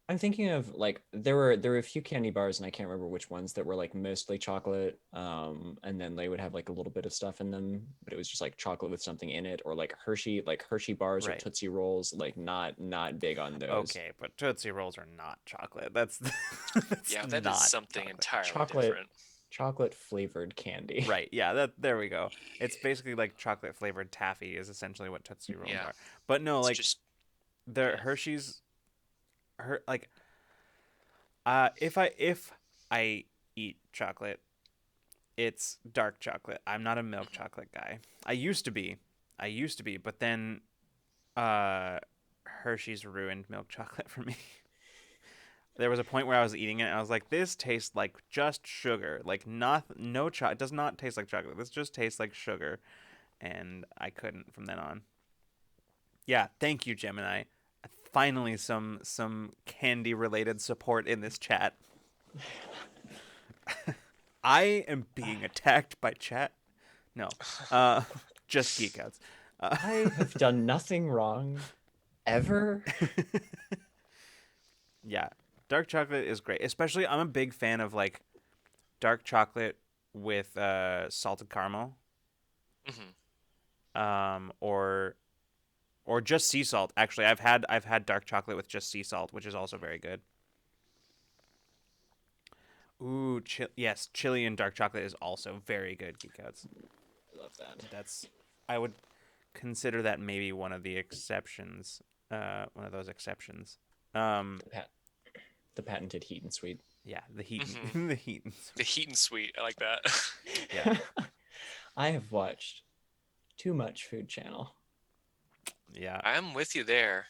I'm thinking of like there were a few candy bars and I can't remember which ones that were like mostly chocolate, and then they would have like a little bit of stuff in them, but it was just like chocolate with something in it, or like Hershey bars or Right. Tootsie Rolls. Like not big on those. Okay, but Tootsie Rolls are not chocolate. That's Yeah, that not is something chocolate. entirely Chocolate different. chocolate flavored candy. Right. Yeah. There we go. It's basically like chocolate flavored taffy is essentially what Tootsie Rolls Yeah. are. But no, It's like just they're yeah. Hershey's. Like if I eat chocolate, it's dark chocolate. I'm not a milk chocolate guy. I used to be, but then Hershey's ruined milk chocolate for me. There was a point where I was eating it and I was like, this tastes like just sugar. Like it does not taste like chocolate. This just tastes like sugar. And I couldn't from then on. Yeah, thank you, Gemini. Finally some candy related support in this chat. I am being attacked by chat. No, uh, just geek outs. I have done nothing wrong ever. Yeah, dark chocolate is great. Especially, I'm a big fan of like dark chocolate with salted caramel, Hmm. or just sea salt. Actually, I've had dark chocolate with just sea salt, which is also very good. Ooh, yes, chili and dark chocolate is also very good, geek outs. I love that. That's I would consider that maybe one of the exceptions. One of those exceptions. Um, The, pat- the patented heat and sweet. yeah, the heat, Hmm. the heat. The heat and sweet. I like that. Yeah, I have watched too much Food Channel. yeah. I'm with you there.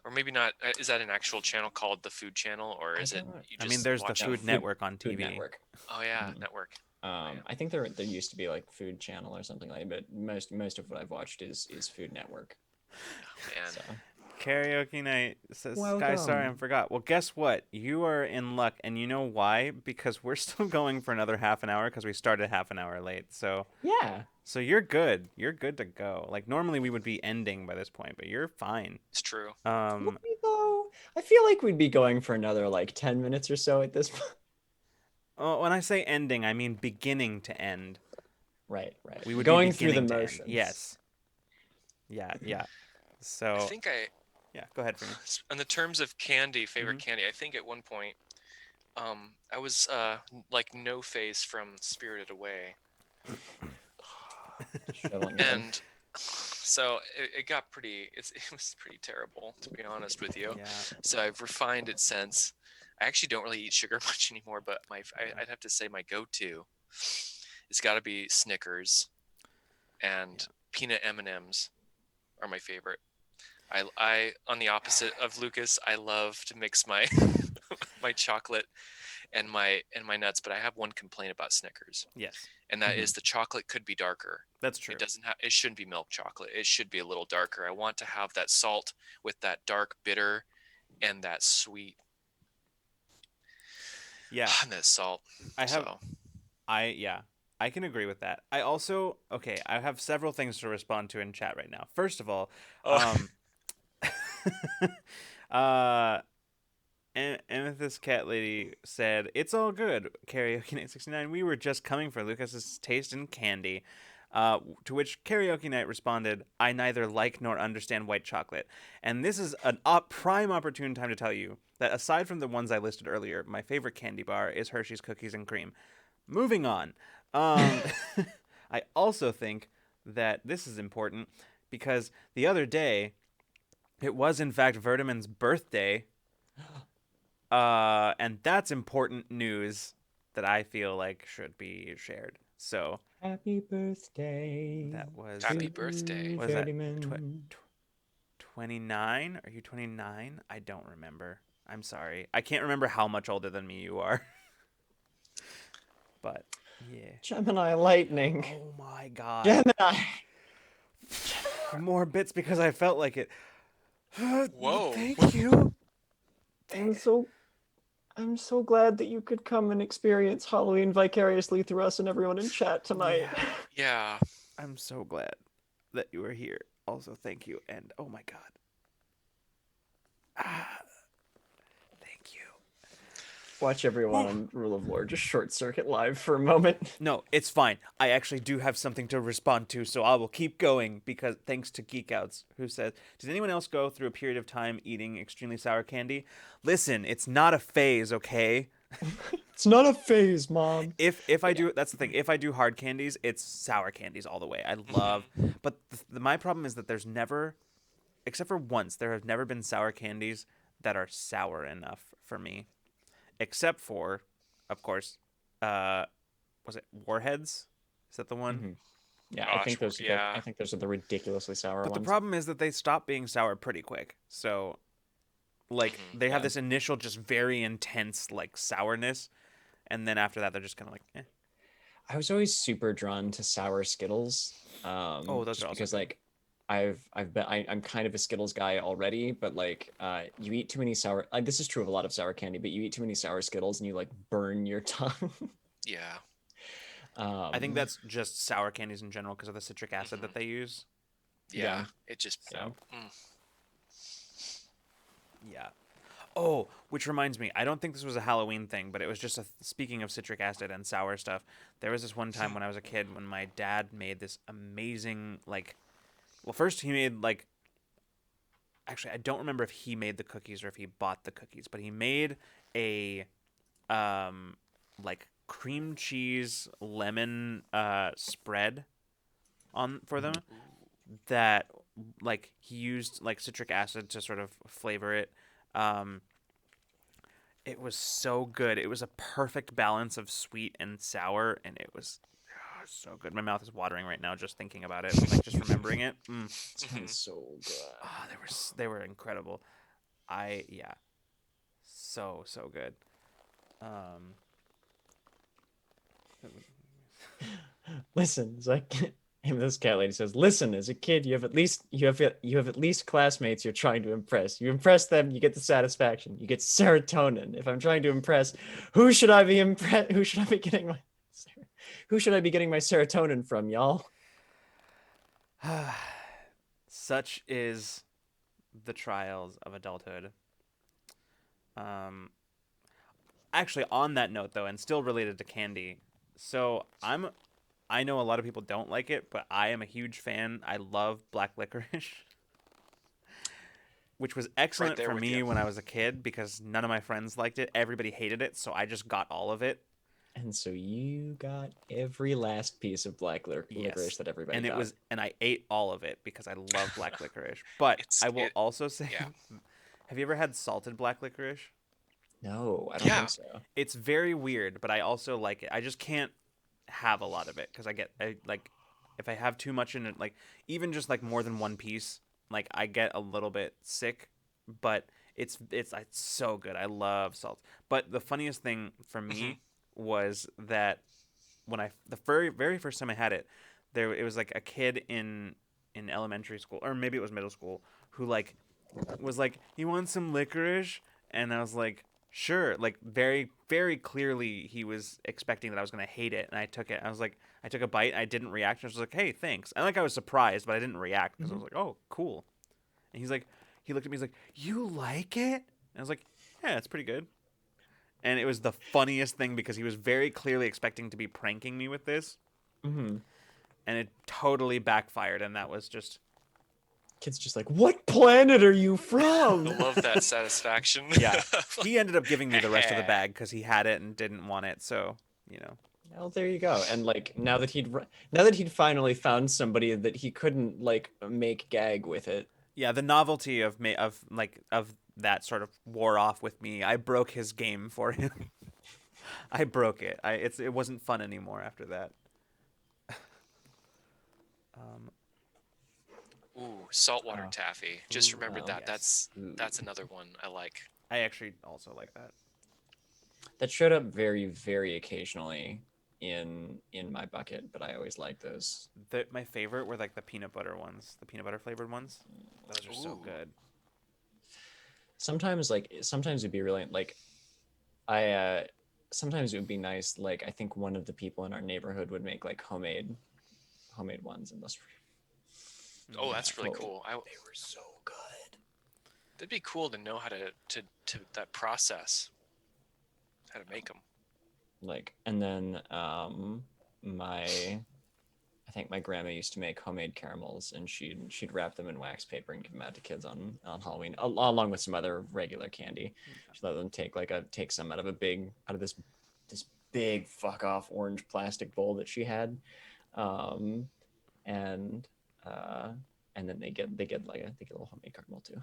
Or maybe not. Is that an actual channel called the Food Channel, or I is it don't. you I mean, just there's the watch No, it? Food Food Network on Food TV. Network. Oh yeah, Mhm. network. Yeah. I think there used to be like Food Channel or something like that, but most of what I've watched is Food Network. Oh, man. So Karaoke night says Sky. Sorry, I welcome. forgot. Well, guess what? You are in luck, and you know why? Because we're still going for another half an hour because we started half an hour late. Yeah. So you're good. You're good to go. Like normally we would be ending by this point, but you're fine. It's true. Would Um, we though? I feel like we'd be going for another like 10 minutes or so at this point. when I say ending, I mean beginning to end. Right, right. We would be Going through the beginning to end. motions. Yes. Yeah, yeah. I So think I, yeah, go ahead for me. on the terms of candy, Hmm. favorite candy. I think at one point, I was like No Face from Spirited Away, Shoveling it in. and so it got pretty. It was pretty terrible, to be honest with you. Yeah. So I've refined it since. I actually don't really eat sugar much anymore, but I'd have to say my go-to, it's got to be Snickers, and Yeah. peanut M&Ms are my favorite. I on the opposite of Lucas, I love to mix my my chocolate and my nuts, but I have one complaint about Snickers, Yes. and that Mhm. is the chocolate could be darker. That's true. It doesn't have. It shouldn't be milk chocolate. It should be a little darker. I want to have that salt with that dark bitter and that sweet Yeah. and that salt. I have So yeah. I can agree with that. I also okay, I have several things to respond to in chat right now. First of all, oh, um uh Amethyst Cat Lady said, "It's all good, Karaoke Night 69. We were just coming for Lucas's taste in candy." To which Karaoke Night responded, "I neither like nor understand white chocolate." And this is an prime opportune time to tell you that aside from the ones I listed earlier, my favorite candy bar is Hershey's Cookies and Cream. Moving on. Um, I also think that this is important because the other day, it was in fact Vertiman's birthday, and that's important news that I feel like should be shared. So Happy birthday that was happy to birthday! what was that Ferdinand. 29? Are you 29? I don't remember. I'm sorry. I can't remember how much older than me you are. But yeah. Gemini lightning. Oh my god. Gemini. More bits because I felt like it. Whoa! Thank you. I'm so I'm so glad that you could come and experience Halloween vicariously through us and everyone in chat tonight. Yeah. Yeah, I'm so glad that you were here. Also, thank you. And oh my god. Ah, thank you. Watch everyone on Rule of War just short circuit live for a moment. No, it's fine. I actually do have something to respond to, so I will keep going because thanks to Geek Outs, who says, "Did anyone else go through a period of time eating extremely sour candy?" Listen, it's not a phase, okay? It's not a phase, Mom. If I do, that's the thing. If I do hard candies, it's sour candies all the way. I love, but my problem is that there's never, except for once, there have never been sour candies that are sour enough for me. Except for, of course, uh, was it Warheads? Is that the one? Hmm. Yeah, gosh, I yeah. think those are the ridiculously sour But the ones. problem is that they stop being sour pretty quick. So, like, they have Yeah. this initial, just very intense, like, sourness. And then after that, they're just kind of like, eh. I was always super drawn to sour Skittles. Oh, those are Just also because good. like I'm kind of a Skittles guy already, but like you eat too many sour this is true of a lot of sour candy, but you eat too many sour Skittles and you like burn your tongue. Yeah. I think um that's just sour candies in general because of the citric acid Hmm. that they use. Yeah. yeah. It just. So Mm. Yeah. Oh, which reminds me, I don't think this was a Halloween thing, but it was just speaking of citric acid and sour stuff. There was this one time when I was a kid when my dad made this amazing like well, first he made like actually I don't remember if he made the cookies or if he bought the cookies, but he made a um like cream cheese lemon spread on for them that like he used like citric acid to sort of flavor it. Um it was so good. It was a perfect balance of sweet and sour and it was so good. My mouth is watering right now just thinking about it, like just remembering it. Hmm. sounds so good. Oh, they were incredible. Yeah, so good. Um, Listen, it's like and this cat lady says, "Listen, as a kid, you have at least classmates you're trying to impress. You impress them, you get the satisfaction. You get serotonin. If I'm trying to impress, who should I be impress? Who should I be getting my who should I be getting my serotonin from, y'all?" such is the trials of adulthood. Um, actually, on that note though, and still related to candy, so I know a lot of people don't like it, but I am a huge fan. I love black licorice, which was Right excellent there for with you. me when I was a kid because none of my friends liked it. Everybody hated it, so I just got all of it. And so you got every last piece of licorice Yes. that everybody got. And I ate all of it because I love black licorice. But It's I will it. also say, Yeah. have you ever had salted black licorice? No, I don't Yeah. think so. It's very weird, but I also like it. I just can't have a lot of it because like if I have too much in it, like even just like more than one piece, like I get a little bit sick. But it's so good. I love salt. But the funniest thing for Hmm. me was that when the very first time I had it, it was like a kid in elementary school or maybe it was middle school who like was like, "You want some licorice?" And I was like, "Sure." Like very clearly he was expecting that I was going to hate it and I took it. I took a bite, I didn't react. And I was like, "Hey, thanks." And like I was surprised, but I didn't react because I Mhm. was like, "Oh, cool." And he looked at me, he's like, "You like it?" And I was like, "Yeah, it's pretty good." And it was the funniest thing because he was very clearly expecting to be pranking me with this, Mhm. and it totally backfired. And that was just Kid's just like, "What planet are you I from?" love that satisfaction. yeah. He ended up giving me the rest of the Heh. bag because he had it and didn't want it. So you know, Well, there you go. And like now that he'd finally found somebody that he couldn't like make gag with it. yeah, the novelty of that sort of wore off with me. I broke his game for him. I broke it. It wasn't fun anymore after that. Um, Ooh, saltwater Oh, taffy. Just ooh, remembered well, that. yes. That's another one I like. I actually also like that. that showed up very, very occasionally in my bucket, but I always liked those. My favorite were like the peanut butter ones, the peanut butter flavored ones. Those are so Ooh. good. Sometimes it'd be really like I sometimes it would be nice. Like I think one of the people in our neighborhood would make like homemade ones, and those Oh, Yeah. that's really oh, cool. they were so good. That'd be cool to know how to that process, how to make them. Like and then my I think my grandma used to make homemade caramels, and she'd wrap them in wax paper and give them out to kids on Halloween, along with some other regular candy. She let them take some out of this big fuck off orange plastic bowl that she had, um, and uh, and then they get they get a little homemade caramel too.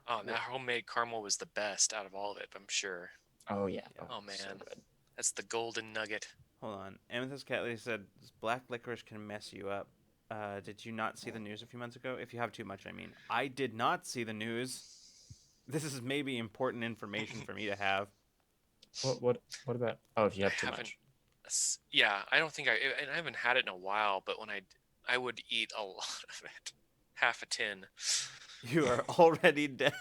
Oh, and that Well, homemade caramel was the best out of all of it, I'm sure. Oh yeah, yeah. oh Oh so man, good. that's the golden nugget. Hold on. Amethyst Catley said black licorice can mess you up. Did you not see the news a few months ago? If you have too much, I mean. I did not see the news. This is maybe important information for me to have. What about? Oh, if you I have too haven't. much. Yeah, I don't think and I haven't had it in a while. But when I would eat a lot of it. half a tin. You are already dead.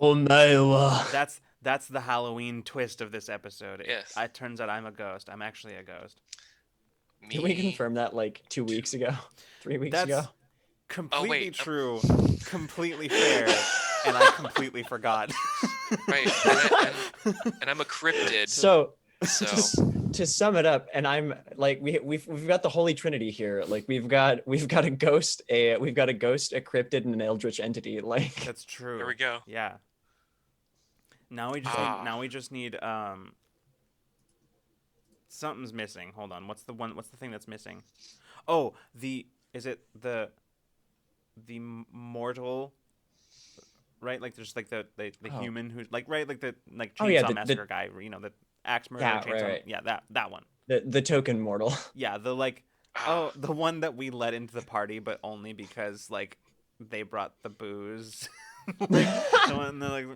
Omaewa. That's the Halloween twist of this episode. Yes. It turns out I'm a ghost. I'm actually a ghost. Did we confirm that like 2 weeks ago? 3 weeks ago? That's completely wait, true, completely fair, and I completely forgot. Right, and I'm a cryptid. So So to sum it up, and I'm like we've got the Holy Trinity here. Like we've got a ghost, a cryptid, and an eldritch entity. Like That's true. there we go. Yeah. Now we just need something's missing. Hold on. What's the thing that's missing? Oh, is it the mortal, right? Like there's like the Oh. human who's like like the Chainsaw Oh, yeah, Massacre guy, the axe murderer, Yeah, chainsaw. right. Yeah, that one. the token mortal. Yeah, the one that we let into the party, but only because like they brought the booze. Like the one they're like,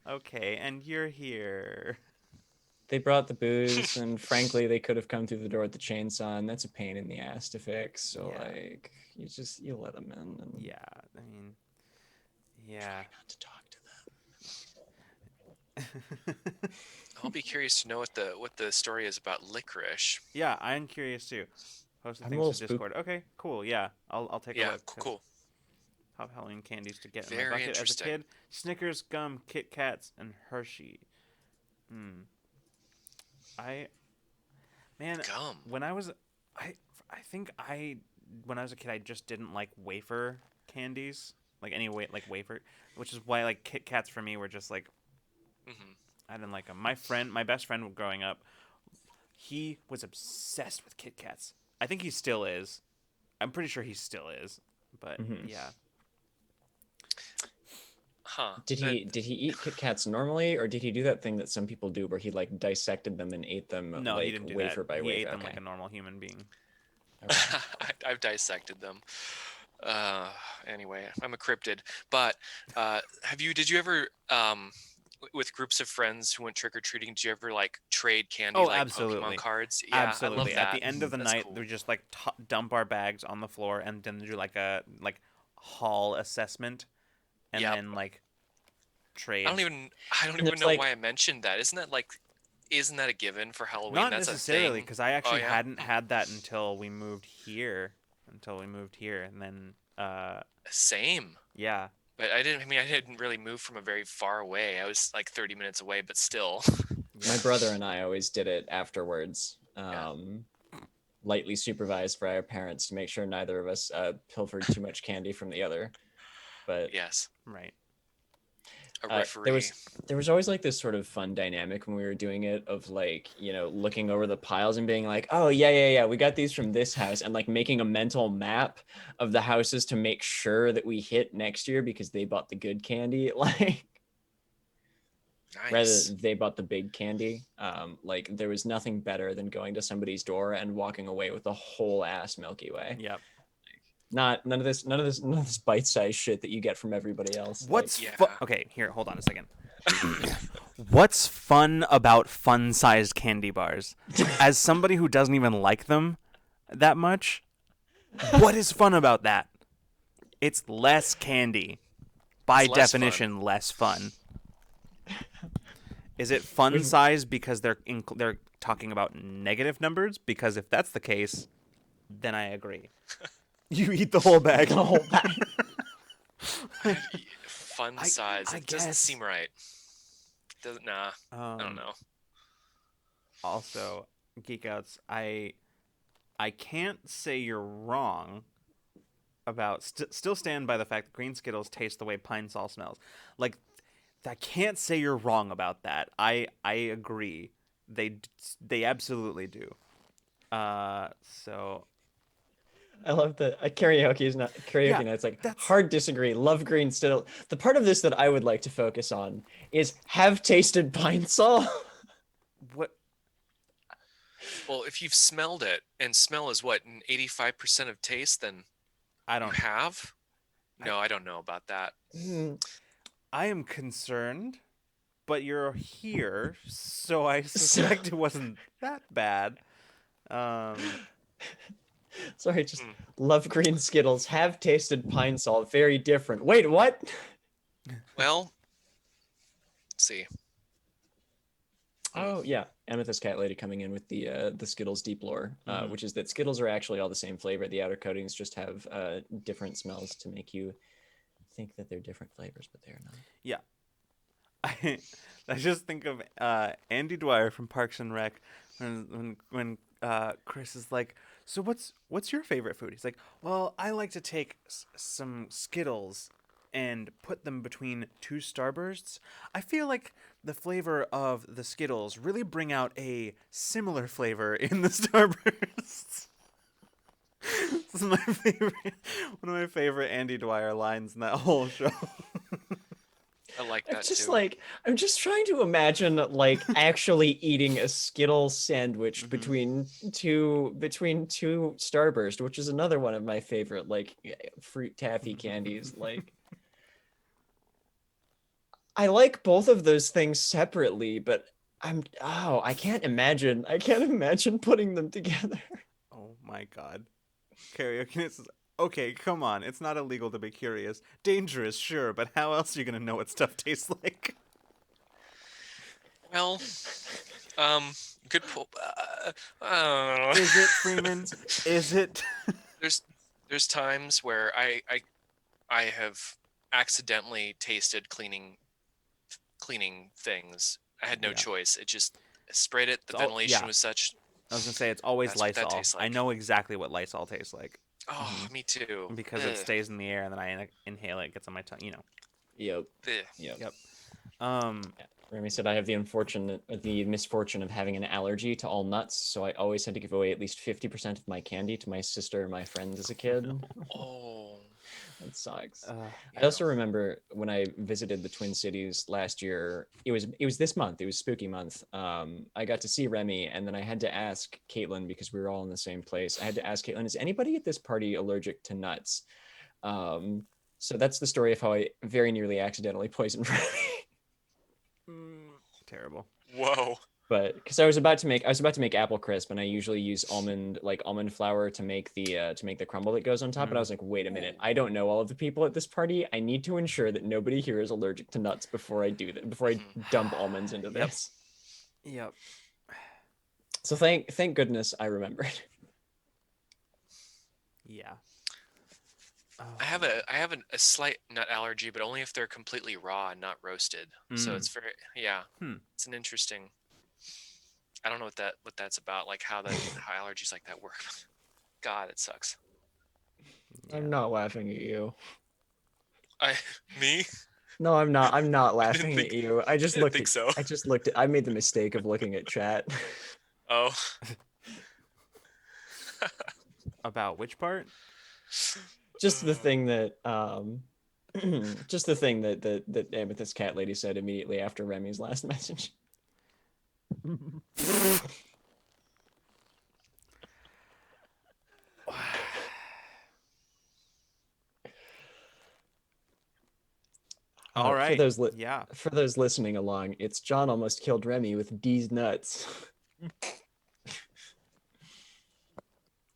okay, and you're here. They brought the booze, and frankly, they could have come through the door with the chainsaw, and that's a pain in the ass to fix. So Yeah. like, you let them in. And Yeah, I mean, yeah. try not to talk to them. I'll be curious to know what the story is about licorice. Yeah, I'm curious too. Post the I'm a things little to Discord. Okay, cool. Yeah, I'll take a Yeah, look. 'Cause cool. Top Halloween candies to get in Very my bucket as a interesting. kid: Snickers, gum, Kit Kats, and Hershey. Man, Gum. when I was, I think when I was a kid, I just didn't like wafer candies, like any like wafer, which is why like Kit Kats for me were just like Hmm. I didn't like them. My best friend growing up, he was obsessed with Kit Kats. I think he still is. I'm pretty sure he still is. But yeah. Huh. Did he eat Kit Kats normally, or did he do that thing that some people do where he like dissected them and ate them No, like he didn't do wafer that. by He wafer? ate them Okay. like a normal human being. I've dissected them. Anyway, I'm a cryptid. But did you ever with groups of friends who went trick or treating, did you ever like trade candy Oh, like absolutely. Pokemon cards? Yeah, Absolutely. I love that. At the end of the That's night, cool. we just like dump our bags on the floor and then do like a haul assessment, and Yep. then like trade. I don't even There's, know like- why I mentioned that. Isn't that a given for Halloween? Not That's necessarily, a thing. because I actually yeah? hadn't had that until we moved here. And then Same. yeah. But I didn't really move from a very far away. I was like 30 minutes away, but still. My brother and I always did it afterwards, Yeah. lightly supervised by our parents to make sure neither of us pilfered too much candy from the other. But Yes. Right. A referee. there was always like this sort of fun dynamic when we were doing it of like, looking over the piles and being like, oh yeah, we got these from this house, and like making a mental map of the houses to make sure that we hit next year because they bought the good candy, like rather Nice. they bought the big candy. Like there was nothing better than going to somebody's door and walking away with a whole ass Milky Way. Yep. None of this bite-sized shit that you get from everybody else. What's Yeah. okay? Here, hold on a second. What's fun about fun-sized candy bars? As somebody who doesn't even like them that much, what is fun about that? It's less candy. By It's less definition, less fun. Is it fun size because they're talking about negative numbers? Because if that's the case, then I agree. You eat the whole bag. The whole bag. Fun I- size. I It doesn't guess. seem right. Doesn't. Nah. I don't know. Also, Geek Outs, I can't say you're wrong about still stand by the fact that green Skittles taste the way Pine Sol smells. Like, I can't say you're wrong about that. I agree. They absolutely do. So I love that karaoke Yeah, night. It's like that's- hard disagree. Love green still. The part of this that I would like to focus on is have tasted Pine Sol. what? Well, if you've smelled it, and smell is what, 85% of taste, then I you don't. have? No, I don't know about that. I am concerned, but you're here, so I suspect it wasn't that bad. Sorry, just Mm. love green Skittles. Have tasted pine salt. Very different. Wait, what? Well, let's see. Mm. Oh yeah, Amethyst Cat Lady coming in with the Skittles deep lore, Mhm. which is that Skittles are actually all the same flavor. The outer coatings just have different smells to make you think that they're different flavors, but they're not. Yeah. I I just think of Andy Dwyer from Parks and Rec when Chris is like, "So what's your favorite food?" He's like, "Well, I like to take some Skittles and put them between two Starbursts. I feel like the flavor of the Skittles really bring out a similar flavor in the Starbursts." This is my favorite, one of my favorite Andy Dwyer lines in that whole show. I like I'm that just too. like I'm just trying to imagine like actually eating a Skittle sandwich Mhm. between two Starburst, which is another one of my favorite like fruit taffy candies. Like I like both of those things separately, but I can't imagine putting them together. Oh my god. Karaoke is okay, come on. It's not illegal to be curious. Dangerous, sure, but how else are you gonna know what stuff tastes like? Well, um, good pull. I don't Is it Freeman? know. Is it? there's there's times where I have accidentally tasted cleaning things. I had no Yeah. choice. It just sprayed it. The It's all ventilation yeah. was such. I was gonna say it's always That's what that Lysol. tastes I like. know exactly what Lysol tastes like Oh, me too. because it Ugh. stays in the air and then I inhale it, it gets on my tongue. Yep. Ugh. Yep. Yep. Um. Yeah. Remy said I have the misfortune of having an allergy to all nuts, so I always had to give away at least 50% of my candy to my sister and my friends as a Oh kid. no. Oh, That sucks. I yeah. also remember when I visited the Twin Cities last year. It was this month. It was spooky month. I got to see Remy, and then I had to ask Caitlin because we were all in the same place. I had to ask Caitlin, "Is anybody at this party allergic to nuts?" Um, so that's the story of how I very nearly accidentally poisoned Remy. Mm, terrible. Whoa. But because I was about to make apple crisp, and I usually use almond flour to make the crumble that goes on top. And I Mm. was like, wait a minute, Ooh. I don't know all of the people at this party. I need to ensure that nobody here is allergic to nuts before I do that. Before I Mhm. dump almonds into Yep. this. Yep. So thank goodness I remembered. Yeah. Oh man. I have a slight nut allergy, but only if they're completely raw and not roasted. So Mm. it's very yeah. Hmm. It's an interesting. I don't know what that's about, like how allergies like that work. God, it sucks. Yeah. I'm not laughing at you. I me No, I'm not. I'm not I didn't laughing at think you. I I just didn't looked think at. so. I just looked at. I made the mistake of looking at chat. Oh. About which part? Just the thing that just the thing that Amethyst Cat Lady said immediately after Remy's last message. All For right. those Yeah. for those listening along, it's John almost killed Remy with D's nuts.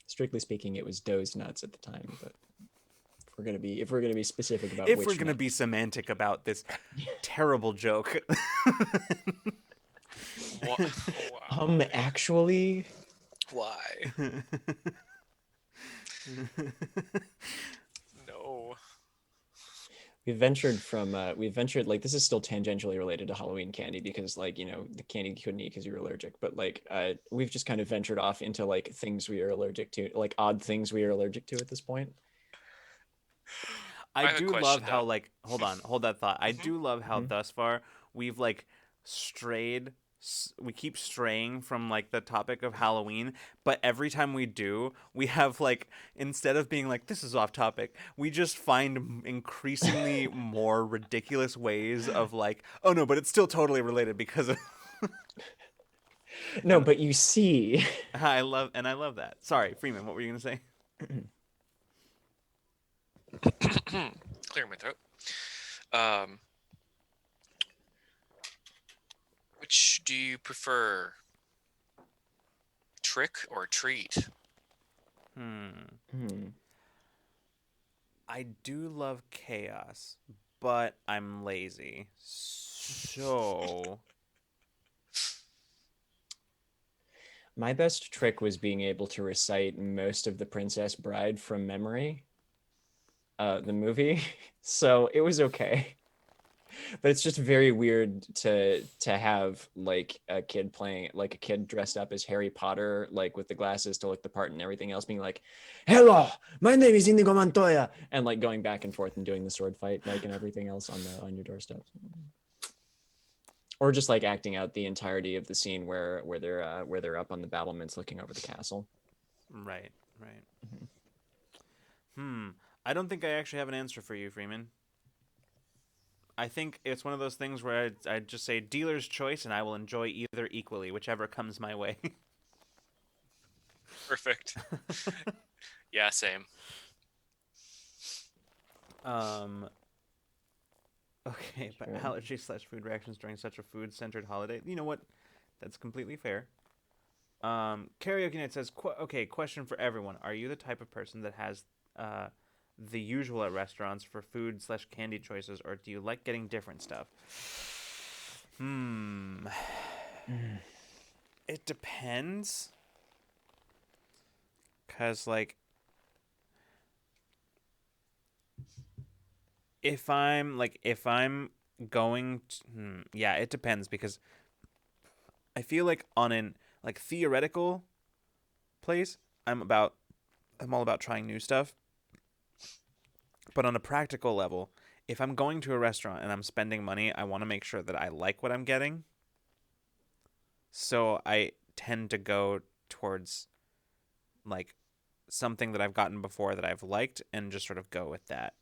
Strictly speaking, it was Doe's nuts at the time, but if we're gonna be specific about If we're which gonna nut. be semantic about this terrible joke. What? Wow. Actually, Why? No. we ventured like this is still tangentially related to Halloween candy because like the candy you couldn't eat because you were allergic, but like we've just kind of ventured off into like things we are allergic to, like odd things we are allergic to at this point. I I have a do love question how though. like hold that thought. I Hmm. do love how Mhm. thus far we've like strayed we keep straying from like the topic of Halloween, but every time we do, we have like instead of being like this is off topic, we just find increasingly more ridiculous ways of like, oh no, but it's still totally related because of No, and but you see, I love that. Sorry, Freeman, what were you going to say? Clearing my throat. Um, which do you prefer, trick or treat? Hmm. Hmm. I do love chaos, but I'm lazy. So, My best trick was being able to recite most of The Princess Bride from memory, the movie. So it was okay. But it's just very weird to have like a kid playing like a kid dressed up as Harry Potter, like with the glasses to look the part and everything else, being like, "Hello, my name is Inigo Montoya," and like going back and forth and doing the sword fight, like and everything else on your doorstep. Or just like acting out the entirety of the scene where they're up on the battlements looking over the castle. right, right. Mhm. Hmm. I don't think I actually have an answer for you, Freeman. I think it's one of those things where I'd just say dealer's choice, and I will enjoy either equally, whichever comes my way. Perfect. Yeah, same. um. Okay, but Sure. allergy/food reactions during such a food-centered holiday. You know what? That's completely fair. Karaoke Night says, okay, question for everyone. Are you the type of person that has uh, the usual at restaurants for food/candy choices, or do you like getting different stuff? Hmm. Mm. It depends. Because, like, if I'm going to, yeah, it depends because I feel like on an, like, theoretical place, I'm about, I'm all about trying new stuff. But on a practical level, if I'm going to a restaurant and I'm spending money, I want to make sure that I like what I'm getting. So I tend to go towards like something that I've gotten before that I've liked and just sort of go with that.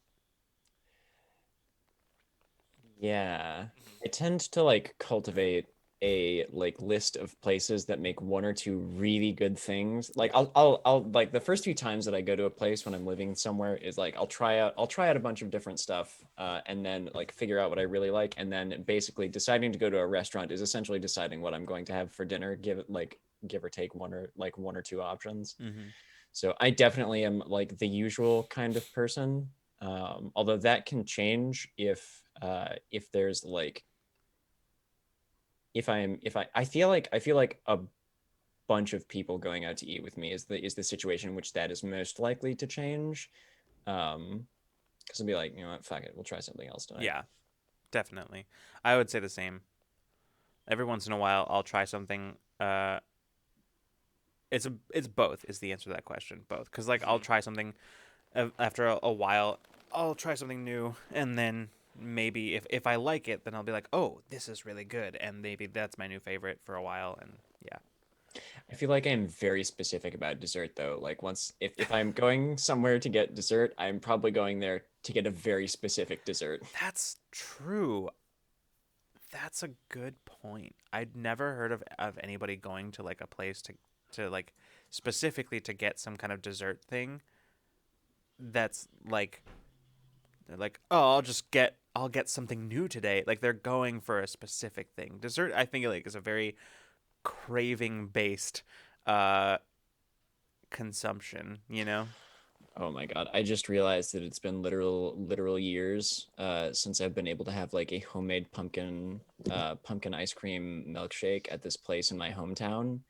Yeah. Mhm. I tend to like cultivate a like list of places that make one or two really good things. Like Yeah. I'll like the first few times that I go to a place when I'm living somewhere is like I'll try out a bunch of different stuff and then like figure out what I really like, and then basically deciding to go to a restaurant is essentially deciding what I'm going to have for dinner, give it like give or take one or two options. Mm-hmm. So I definitely am like the usual kind of person. Although that can change if there's like if I feel like a bunch of people going out to eat with me is the situation in which that is most likely to change. Because I'll be like, you know what, fuck it, we'll try something else tonight. Yeah, definitely. I would say the same. Every once in a while, I'll try something. It's both is the answer to that question. Both, because like I'll Mhm. try something after a while. I'll try something new, and then maybe if I like it, then I'll be like, oh, this is really good, and maybe that's my new favorite for a while. And yeah, I feel like I'm very specific about dessert though. Like once if I'm going somewhere to get dessert, I'm probably going there to get a very specific dessert. that's true. That's a good point. I'd never heard of anybody going to like a place to like specifically to get some kind of dessert thing that's like they're like, "Oh, I'll get something new today." Like they're going for a specific thing. Dessert I think like is a very craving based uh consumption, you know? Oh my God. I just realized that it's been literal years since I've been able to have like a homemade pumpkin ice cream milkshake at this place in my hometown.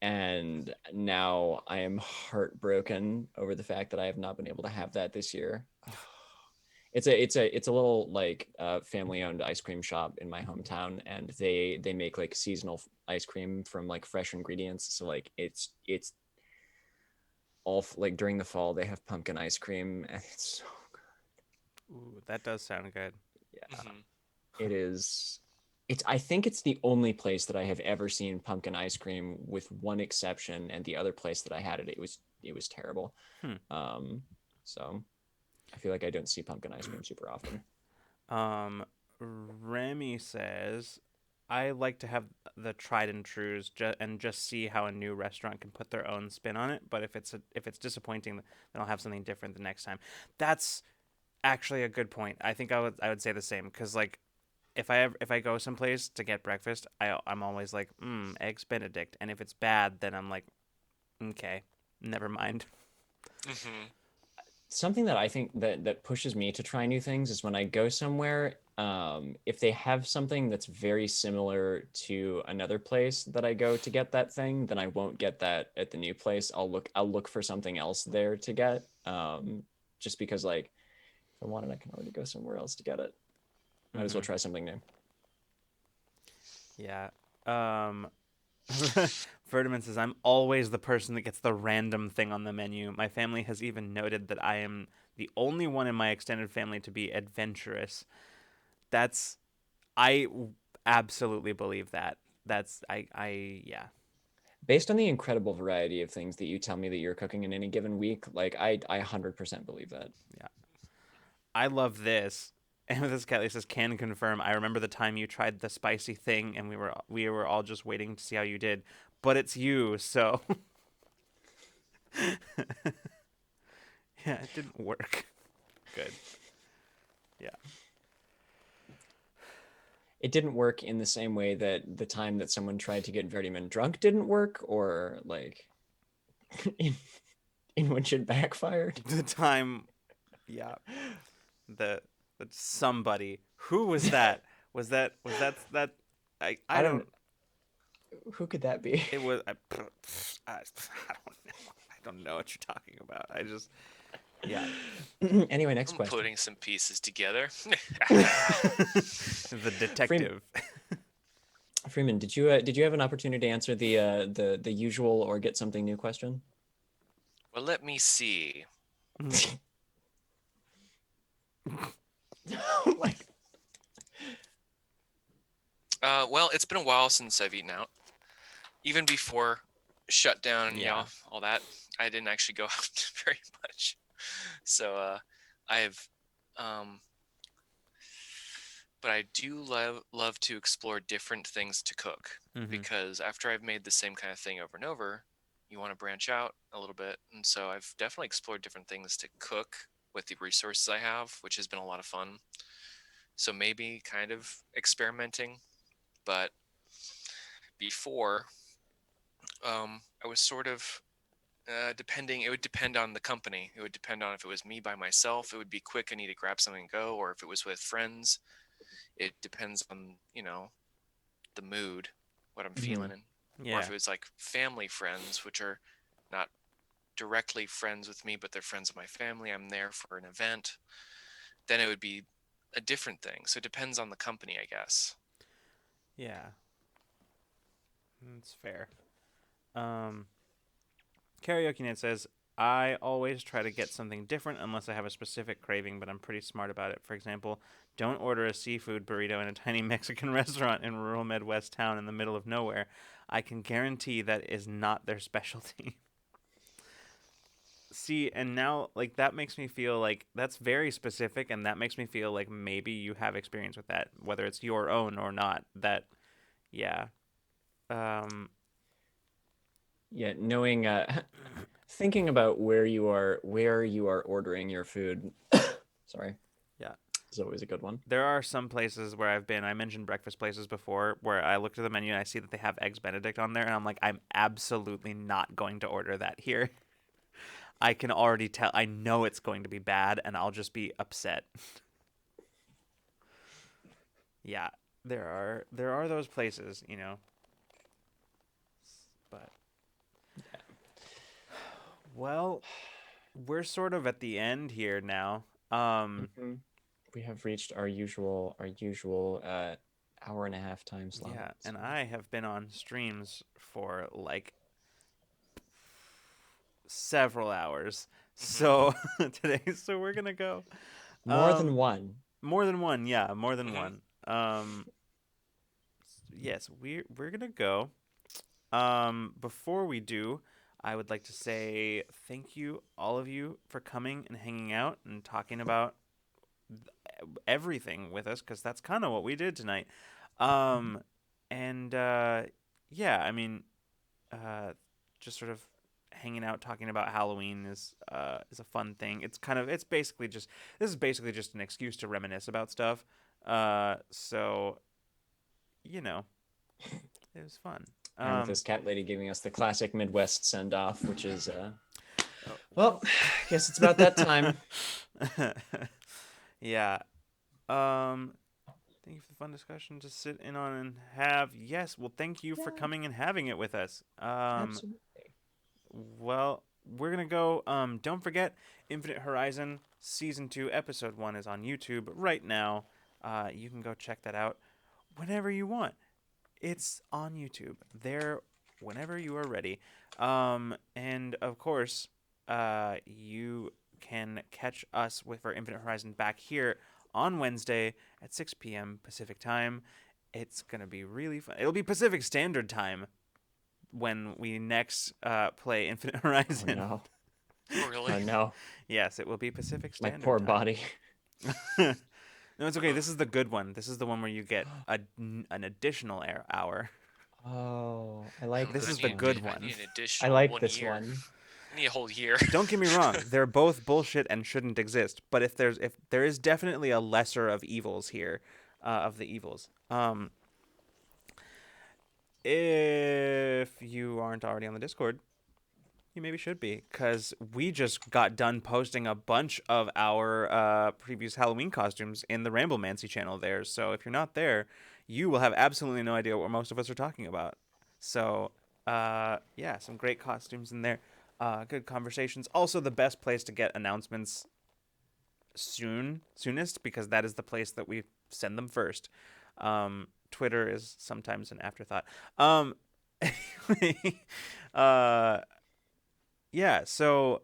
And now I am heartbroken over the fact that I have not been able to have that this year. It's a little like family owned ice cream shop in my hometown, and they make like seasonal ice cream from like fresh ingredients. So like it's all like during the fall they have pumpkin ice cream, and it's so Ooh, that does sound good. yeah, Mhm. it is. It's I think it's the only place that I have ever seen pumpkin ice cream, with one exception, and the other place that I had it, it was terrible. Hmm. Um, so I feel like I don't see pumpkin ice cream super often. Um, Remy says, I like to have the tried and trues and just see how a new restaurant can put their own spin on it. But if it's disappointing, then I'll have something different the next time. That's actually a good point. I think I would say the same because like if I go someplace to get breakfast, I'm always like eggs Benedict, and if it's bad, then I'm like okay, never mind. Hmm. Something that I think that pushes me to try new things is when I go somewhere, if they have something that's very similar to another place that I go to get that thing, then I won't get that at the new place. I'll look for something else there to get. Just because like if I want it, I can already go somewhere else to get it. Might as well Mm-hmm. try something new. Yeah. Um, Ferdinand says, I'm always the person that gets the random thing on the menu. My family has even noted that I am the only one in my extended family to be adventurous. That's, I absolutely believe that. Yeah. Based on the incredible variety of things that you tell me that you're cooking in any given week, like I 100% believe that. Yeah. I love this. And with this cat says, can confirm. I remember the time you tried the spicy thing, and we were all just waiting to see how you did. But it's you, so yeah, it didn't work. Good. Yeah. It didn't work in the same way that the time that someone tried to get Verdiman drunk didn't work, or like in, in which it backfired. The time, yeah. The somebody who was that? Was that? I I don't. don't. Who could that be? It was. I don't know. I don't know what you're talking about. I just yeah. Anyway, next I'm question. putting some pieces together. The Freeman, detective. Freeman, did you have an opportunity to answer the usual or get something new question? Well, let me see. Oh my- Well, it's been a while since I've eaten out. Even before shutdown and Yeah. all that, I didn't actually go out very much. So I've, um, but I do love to explore different things to cook Mm-hmm. because after I've made the same kind of thing over and over, you want to branch out a little bit, and so I've definitely explored different things to cook with the resources I have, which has been a lot of fun. So maybe kind of experimenting, but before I was sort of depending. It would depend on the company. It would depend on if it was me by myself. It would be quick. I need to grab something and go, or if it was with friends. It depends on the mood, what I'm Mhm. feeling, and or if Yeah. it was like family friends, which are not directly friends with me, but they're friends of my family. I'm there for an event. Then it would be a different thing. So it depends on the company, I guess. Yeah. That's fair. Um, Karaoke Net says, I always try to get something different unless I have a specific craving, but I'm pretty smart about it. For example, don't order a seafood burrito in a tiny Mexican restaurant in rural Midwest town in the middle of nowhere. I can guarantee that is not their specialty. See, and now, like, that makes me feel like that's very specific, and that makes me feel like maybe you have experience with that, whether it's your own or not. That, yeah. Um, Yeah, knowing thinking about where you are ordering your food. Sorry, yeah. is always a good one. There are some places where I've been. I mentioned breakfast places before, where I looked at the menu and I see that they have eggs Benedict on there, and I'm like, I'm absolutely not going to order that here. I can already tell. I know it's going to be bad, and I'll just be upset. Yeah, there are those places, but well, we're sort of at the end here now. Mhm. We have reached our usual hour and a half time slot. Yeah, and So. I have been on streams for like several hours. Hmm. So so we're gonna go. More than Um, one. more than one, yeah, more than Hmm. one. Yes, we're gonna go. Before we do, I would like to say thank you, all of you, for coming and hanging out and talking about everything with us, because that's kind of what we did tonight. Um, and yeah, I mean, uh, just sort of hanging out talking about Halloween is a fun thing. It's basically just this is basically just an excuse to reminisce about stuff. So you know, it was fun. And with this cat lady giving us the classic Midwest send off, which is Well, guess it's about that time. Yeah. Thank you for the fun discussion to sit in on and have. Yes, well, thank you for Yeah, coming and having it with us. absolutely. Well, we're gonna go. Don't forget, Infinite Horizon Season 2, Episode 1 is on YouTube right now. You can go check that out whenever you want. It's on YouTube. There, whenever you are ready. And of course, you can catch us with our Infinite Horizon back here on Wednesday at 6 p.m. Pacific time. It's gonna be really fun. It'll be Pacific Standard Time when we next play Infinite Oh Horizon. no. Oh, really? Oh no. Yes, it will be Pacific My Standard poor Time. body. No, it's okay. This is the good one. This is the one where you get an additional hour. Oh, I I'm like This gonna is this the need, good one. I need one. an I additional like 1 this year. one. I need a whole year. Don't get me wrong; they're both bullshit and shouldn't exist. But if there is definitely a lesser of evils here, of the evils. If you aren't already on the Discord, you maybe should be, because we just got done posting a bunch of our previous Halloween costumes in the Ramblemancy channel there. So if you're not there, you will have absolutely no idea what most of us are talking about. So, yeah, some great costumes in there. Good conversations. Also, the best place to get announcements soonest, because that is the place that we send them first. Twitter is sometimes an afterthought. Anyway, uh, yeah. So,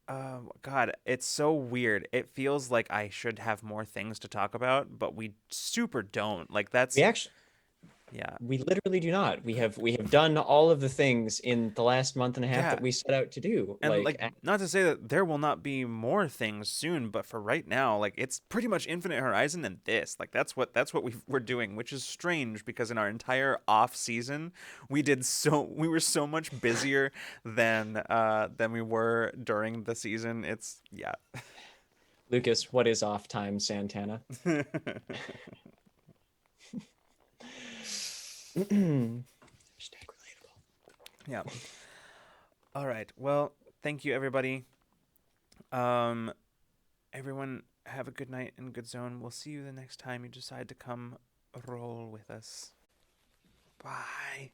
God, it's so weird. It feels like I should have more things to talk about, but we super don't. Like We that's actually yeah, we literally do not. We have done all of the things in the last month and a half yeah. that we set out to do. And Like like, not to say that there will not be more things soon, but for right now, like it's pretty much Infinite Horizon and this. Like that's what we're doing, which is strange because in our entire off season, we were so much busier than we were during the season. It's yeah. Lucas, what is off time, Santana? Hashtag relatable. Yeah. All right. Well, thank you everybody. Um everyone have a good night and good zone. We'll see you the next time you decide to come roll with us. Bye.